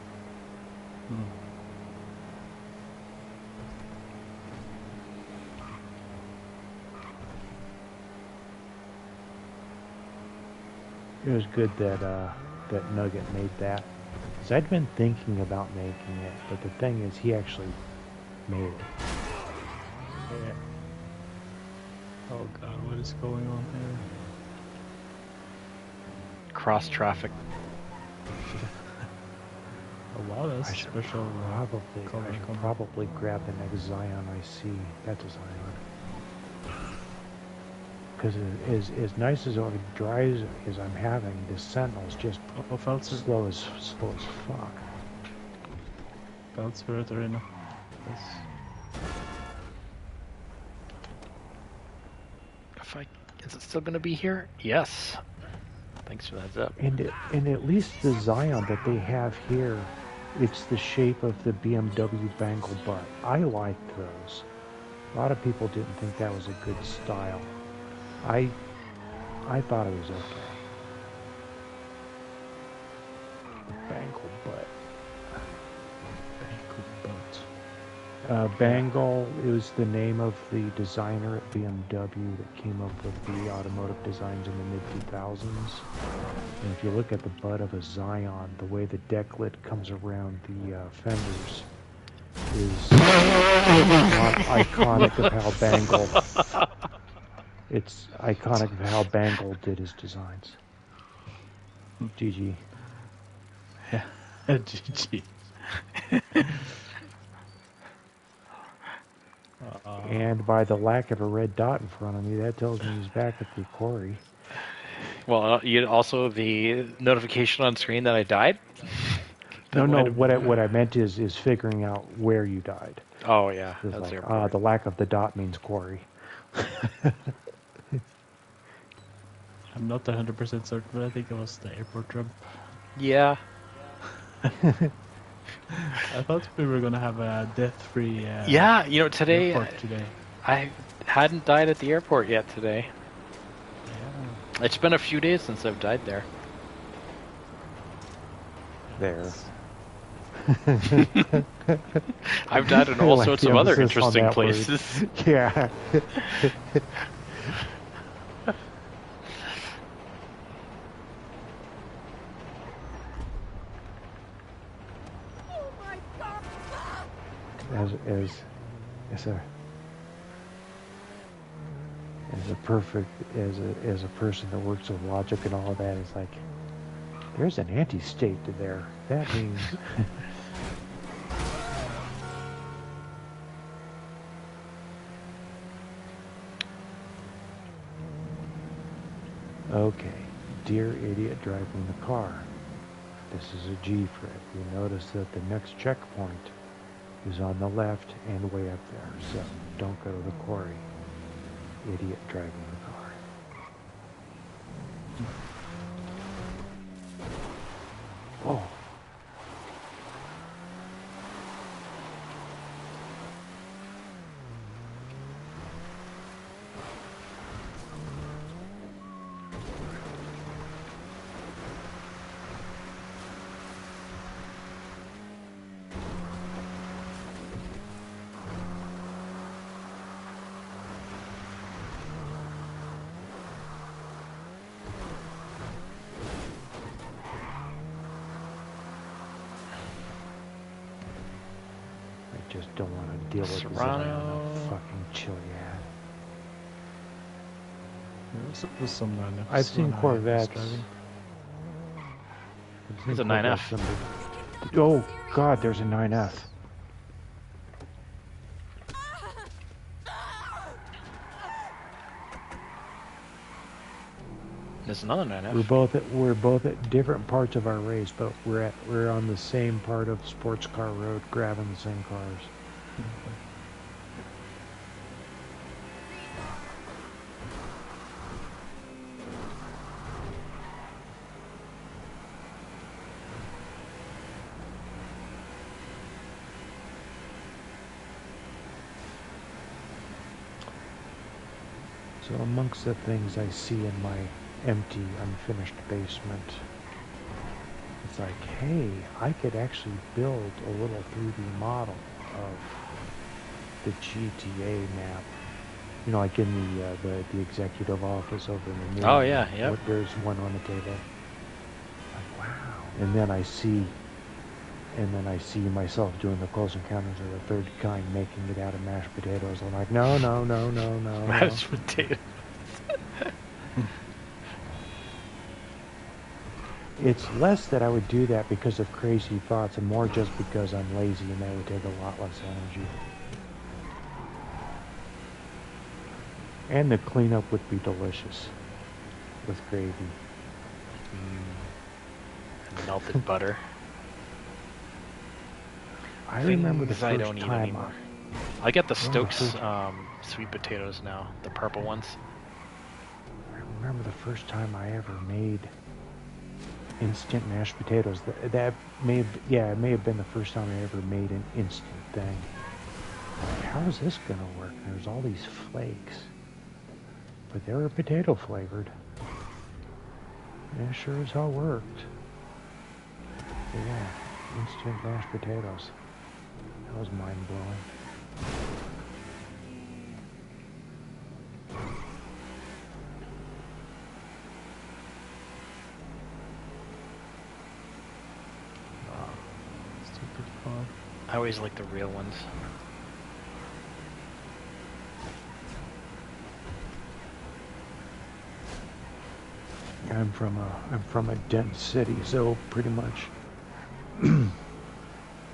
It was good that that Nugget made that. 'Cause I'd been thinking about making it, but the thing is, he actually made it. Yeah. Oh god, what is going on here? Cross traffic. Oh wow, that's I a should special color I should combo. probably grab the next Zion I see. That's a Zion. Because as nice as it drives as I'm having, this Sentinel's just Oh, Feltzer. slow as fuck. Feltzer Arena. Yes. Is it still gonna be here? Yes. Thanks for the heads up. And at least the Zion that they have here, it's the shape of the BMW bangle butt. I like those. A lot of people didn't think that was a good style. I thought it was okay. The bangle butt. Bangle, it was the name of the designer at BMW that came up with the automotive designs in the mid-2000s. And if you look at the butt of a Zion, the way the deck lid comes around the fenders is not iconic of how Bangle. It's iconic of how Bangle did his designs. GG. Yeah, GG. And by the lack of a red dot in front of me, that tells me he's back at the quarry. Well, you also the notification on screen that I died. No, what I meant is figuring out where you died. Oh yeah, It's that's like, airport. the lack of the dot means quarry. I'm not 100% certain, but I think it was the airport jump. Yeah. I thought we were gonna have a death-free. Yeah, you know today. Today. I hadn't died at the airport yet today. Yeah. It's been a few days since I've died there. There. I've died in all Like sorts the of other emphasis on interesting that word. places. Yeah. as a person that works with logic and all of that, it's like there's an anti-state to there. That means okay, dear idiot driving the car. This is a Gfred. You notice that the next checkpoint is on the left and way up there, so don't go to the quarry. Idiot driving the car. Oh. Just don't want to deal with Serrano. fucking Chiliad. There's some 9Fs. I've seen Corvettes. There's a 9F. Oh God, there's a 9F. There's another 9F. We're both at different parts of our race, but we're on the same part of Sports Car Road, grabbing the same cars. So amongst the things I see in my empty, unfinished basement, it's like, hey, I could actually build a little 3D model of the GTA map. Like in the executive office over in the new. Oh yeah, yep. There's one on the table. and then I see myself doing the Close Encounters of the Third Kind, making it out of mashed potatoes. I'm like, no, no, no, no, no, no. Mashed potato. It's less that I would do that because of crazy thoughts and more just because I'm lazy and that would take a lot less energy. And the cleanup would be delicious with gravy. And melted butter. I remember the Things I first don't eat time anymore. I get the remember the Stokes first- sweet potatoes now, the purple ones. I remember the first time I ever made instant mashed potatoes. That may have, yeah, it may have been the first time I ever made an instant thing. Like, how is this gonna work? There's all these flakes, but they were potato flavored. Yeah, sure as hell worked. But yeah, instant mashed potatoes. That was mind blowing. Stupid car. I always like the real ones. I'm from a dense city, so pretty much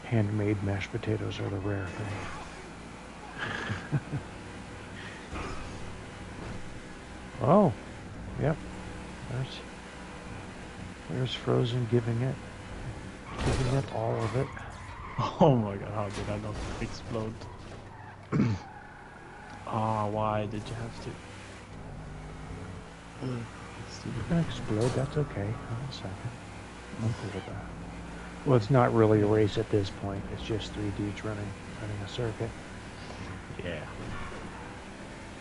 handmade mashed potatoes are the rare thing. Oh, yep. There's Frozen giving it all of it. Oh my god, how did I not explode? Ah, why did you have to? Stupid. You can explode, that's okay. Hold on a second. I'm cool with that. Well, it's not really a race at this point. It's just three dudes running a circuit. Yeah.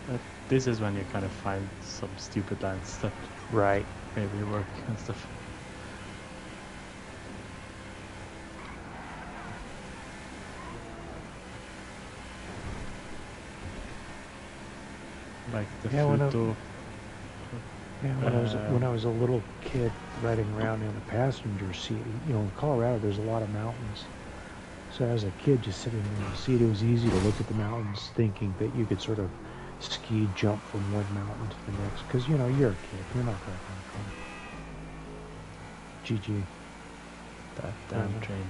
But this is when you kind of find some stupid lines that Right. maybe work and stuff. Like the Yeah, when I- Futo. Yeah, when I was a little kid riding around in the passenger seat, in Colorado there's a lot of mountains. So as a kid just sitting in the seat, it was easy to look at the mountains thinking that you could sort of ski jump from one mountain to the next. Because, you're a kid, you're not that kind of car. GG. That damn train.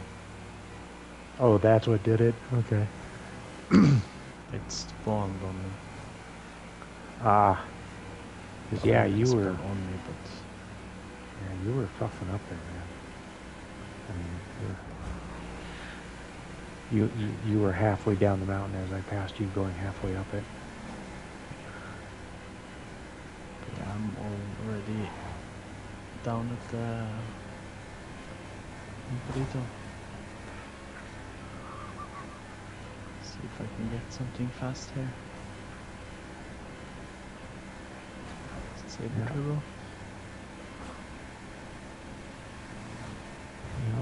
Oh, that's what did it? Okay. It spawned on me. Ah. 'Cause, yeah, It you were... spawned on me, but Yeah, you were fuffing up there, man. I mean, you were halfway down the mountain as I passed you, going halfway up it. yeah, I'm already down at the burrito. See if I can get something fast here. Save the Yeah. turbo.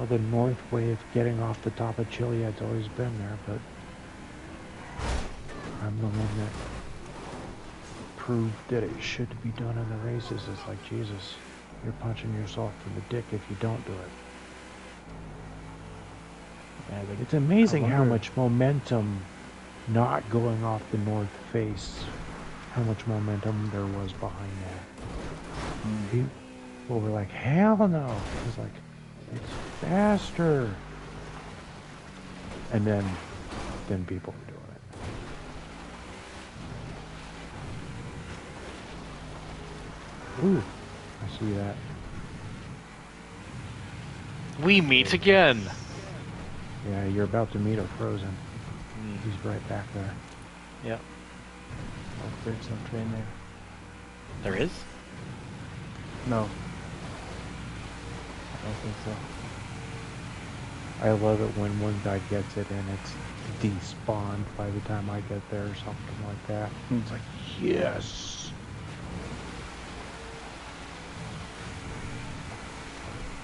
The north way of getting off the top of Chiliad's always been there, but I'm the one that proved that it should be done in the races. It's like, Jesus, you're punching yourself in the dick if you don't do it. Yeah, but It's amazing how wonder- much momentum not going off the north face, how much momentum there was behind that. People were like, hell no. It was like, it's faster. And then people were doing it. Ooh, I see that. We meet again. Yeah, you're about to meet a Frozen. He's right back there. Yep. Oh, there's some train there. There is? No. I don't think so. I love it when one guy gets it and it's despawned by the time I get there or something like that. It's like, yes!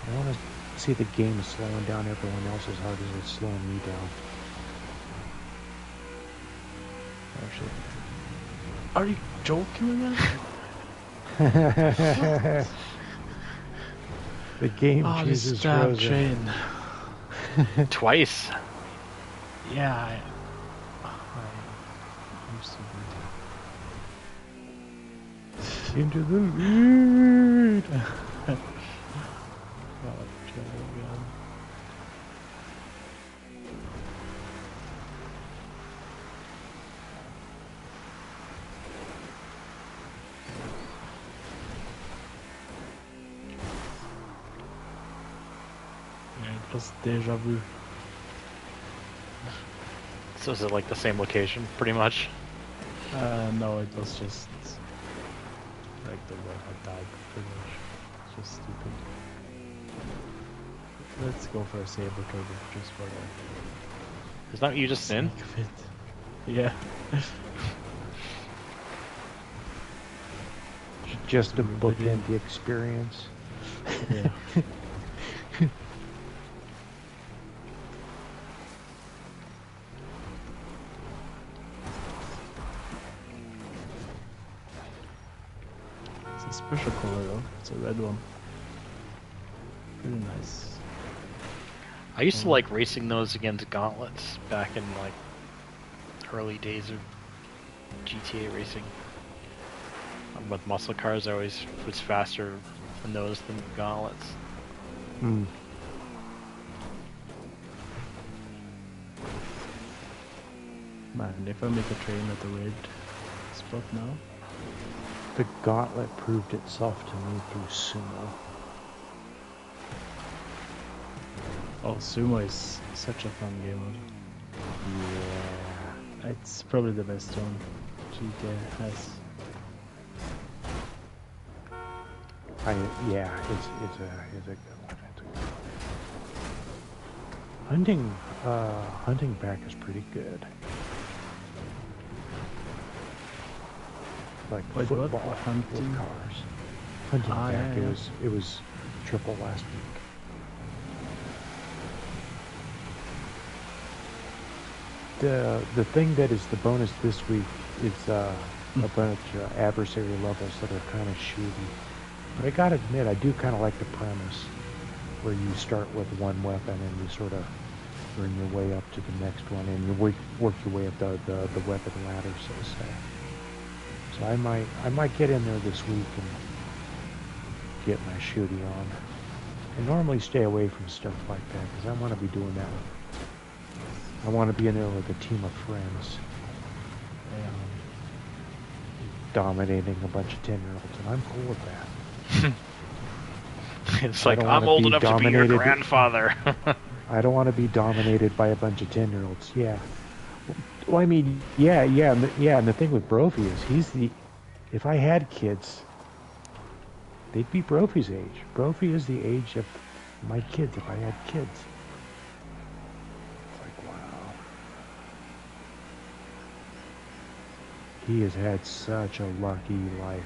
I want to see the game slowing down everyone else as hard as it's slowing me down. Oh shit. Are you joking again? The game Oh, this chooses damn Frozen. train. Twice. Yeah, I used to be. Into the lead. Oh, try again. Yeah, it was deja vu. So is it like the same location, pretty much? No, it was just like the one had died, pretty much. It's just stupid. Let's go for a saber turtle just for the Is that what you just in? sake of it. Yeah. Just to Really bookend the experience. Yeah. It's a special color though. It's a red one. Pretty nice. I used to like racing those against gauntlets back in like early days of GTA racing. With muscle cars, I always was faster in those than gauntlets. Hmm. Man, if I make a train at the red spot now. The gauntlet proved itself to me through sumo. Oh, sumo is such a fun game. Yeah. It's probably the best one GTA has. Yeah, it's a good one. It's a good one. Hunting back is pretty good. Like Wait, what? football Hunting? with cars. Hunting Ah, back, yeah, yeah. it was triple last week. The thing that is the bonus this week is a bunch of adversary levels that are kind of shooty. But I gotta admit, I do kind of like the premise where you start with one weapon and you sort of earn your way up to the next one, and you work your way up the weapon ladder, so to say. So I might get in there this week and get my shooty on. I normally stay away from stuff like that because I want to be doing that. I want to be in there with a team of friends, dominating a bunch of 10-year-olds, and I'm cool with that. It's I like, don't I'm wanna old be enough to be your dominated- grandfather. I don't want to be dominated by a bunch of 10-year-olds. Yeah. Well, I mean, yeah, and the thing with Brophy is if I had kids, they'd be Brophy's age. Brophy is the age of my kids if I had kids. It's like, wow. He has had such a lucky life.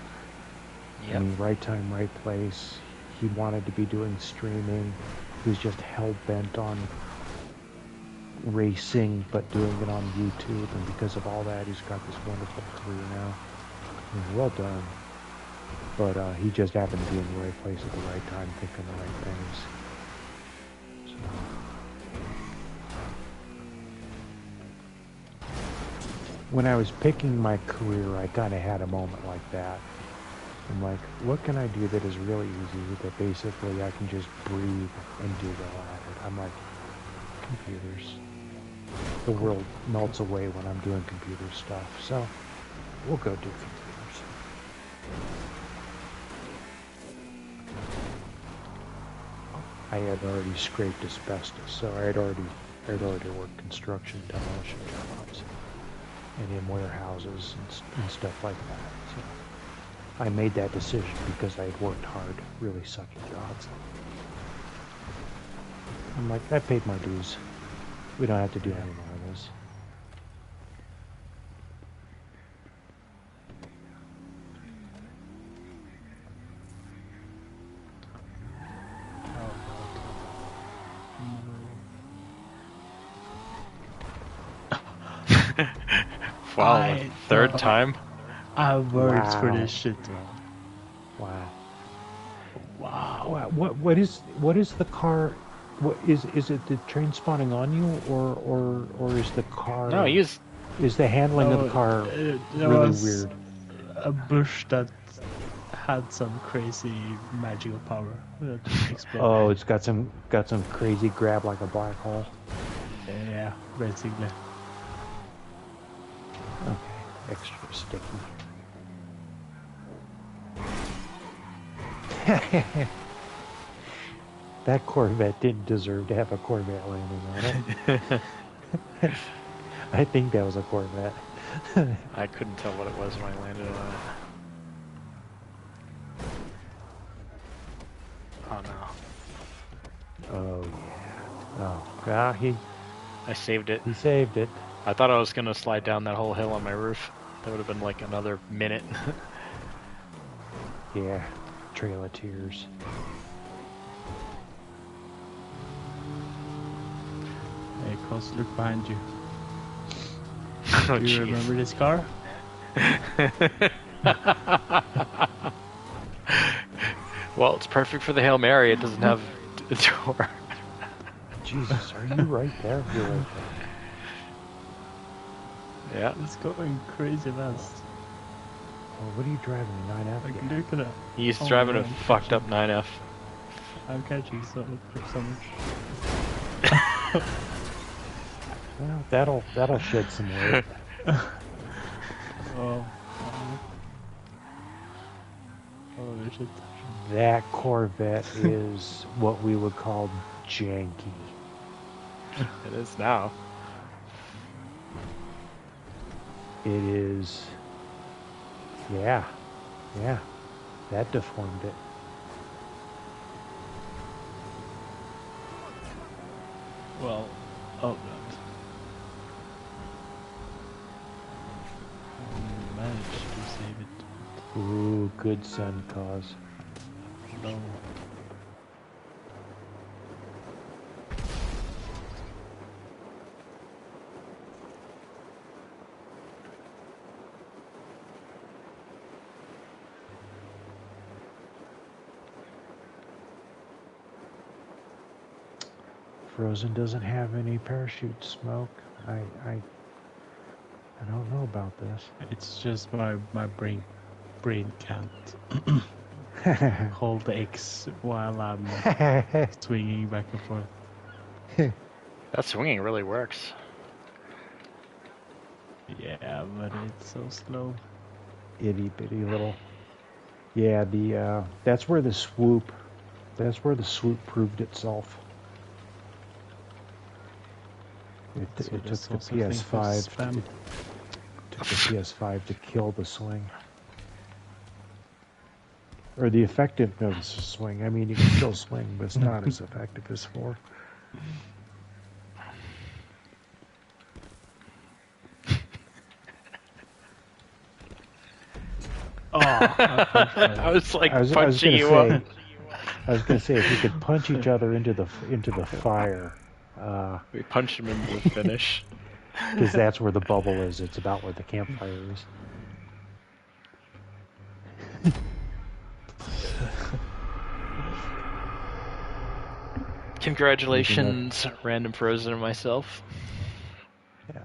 I mean, right time, right place. He wanted to be doing streaming. He was just hell-bent on racing, but doing it on YouTube. And because of all that, he's got this wonderful career now. I mean, well done. But he just happened to be in the right place at the right time, thinking the right things. So. When I was picking my career, I kind of had a moment like that. I'm like, what can I do that is really easy, that basically I can just breathe and do well at it? I'm like, computers. The world melts away when I'm doing computer stuff, so we'll go do computers. I had already scraped asbestos, so I had already worked construction, demolition jobs, and in warehouses and stuff like that. So I made that decision because I had worked hard, really sucky jobs. I'm like, I paid my dues. We don't have to do any more of this. Wow, third time? I have words for Wow. this shit, man. Wow. Wow. What is the car? What is it the train spawning on you, or is the car? No, is the handling of the car There really was weird? a bush that had some crazy magical power that just exploded. Oh, it's got some crazy grab like a black hole. Yeah, basically. Okay, extra sticky. That Corvette didn't deserve to have a Corvette landing on it. I think that was a Corvette. I couldn't tell what it was when I landed on it. Oh no. Oh yeah. Oh, yeah. I saved it. He saved it. I thought I was gonna slide down that whole hill on my roof. That would have been like another minute. Yeah. Trail of Tears. Hey, close look behind you. Oh, Do you jeez. remember this car? Well, it's perfect for the Hail Mary. It doesn't have a door. Jesus, are you right there? You're right there. Yeah. It's going crazy fast. Oh, what are you driving? A 9F? Like, Yeah. look at that. He's Oh, driving a man, I'm fucked up catching- 9F. I'm catching so much. Well, that'll shed some weight. Oh. Holy shit. That Corvette is what we would call janky. It is now. It is. Yeah. Yeah. That deformed it. Well, oh god. I managed to save it. Ooh, good sun cause. No. Frozen doesn't have any parachute smoke. I don't know about this. It's just my brain can't hold the X while I'm swinging back and forth. That swinging really works. Yeah, but it's so slow. Itty bitty little. Yeah, the that's where the swoop proved itself. It So took there's the also a thing for PS5 spam. took the PS5 to kill the swing. Or the effectiveness of the swing. I mean, you can still swing, but it's not as effective as 4. I was like I was punching gonna you say, up. I was gonna say if you could punch each other into the fire, We punched him into the finish. because that's where the bubble is. It's about where the campfire is. Congratulations, Random Frozen and myself. Yeah.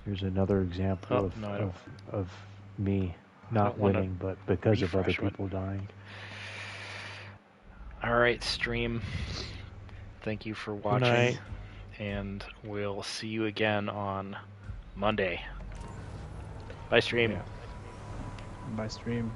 Here's another example Oh, no, I don't. of me I not don't wanna winning, but because of other refresh it. people dying. Alright, stream. Thank you for Good watching. night. And we'll see you again on Monday. Bye, stream. Yeah. By stream.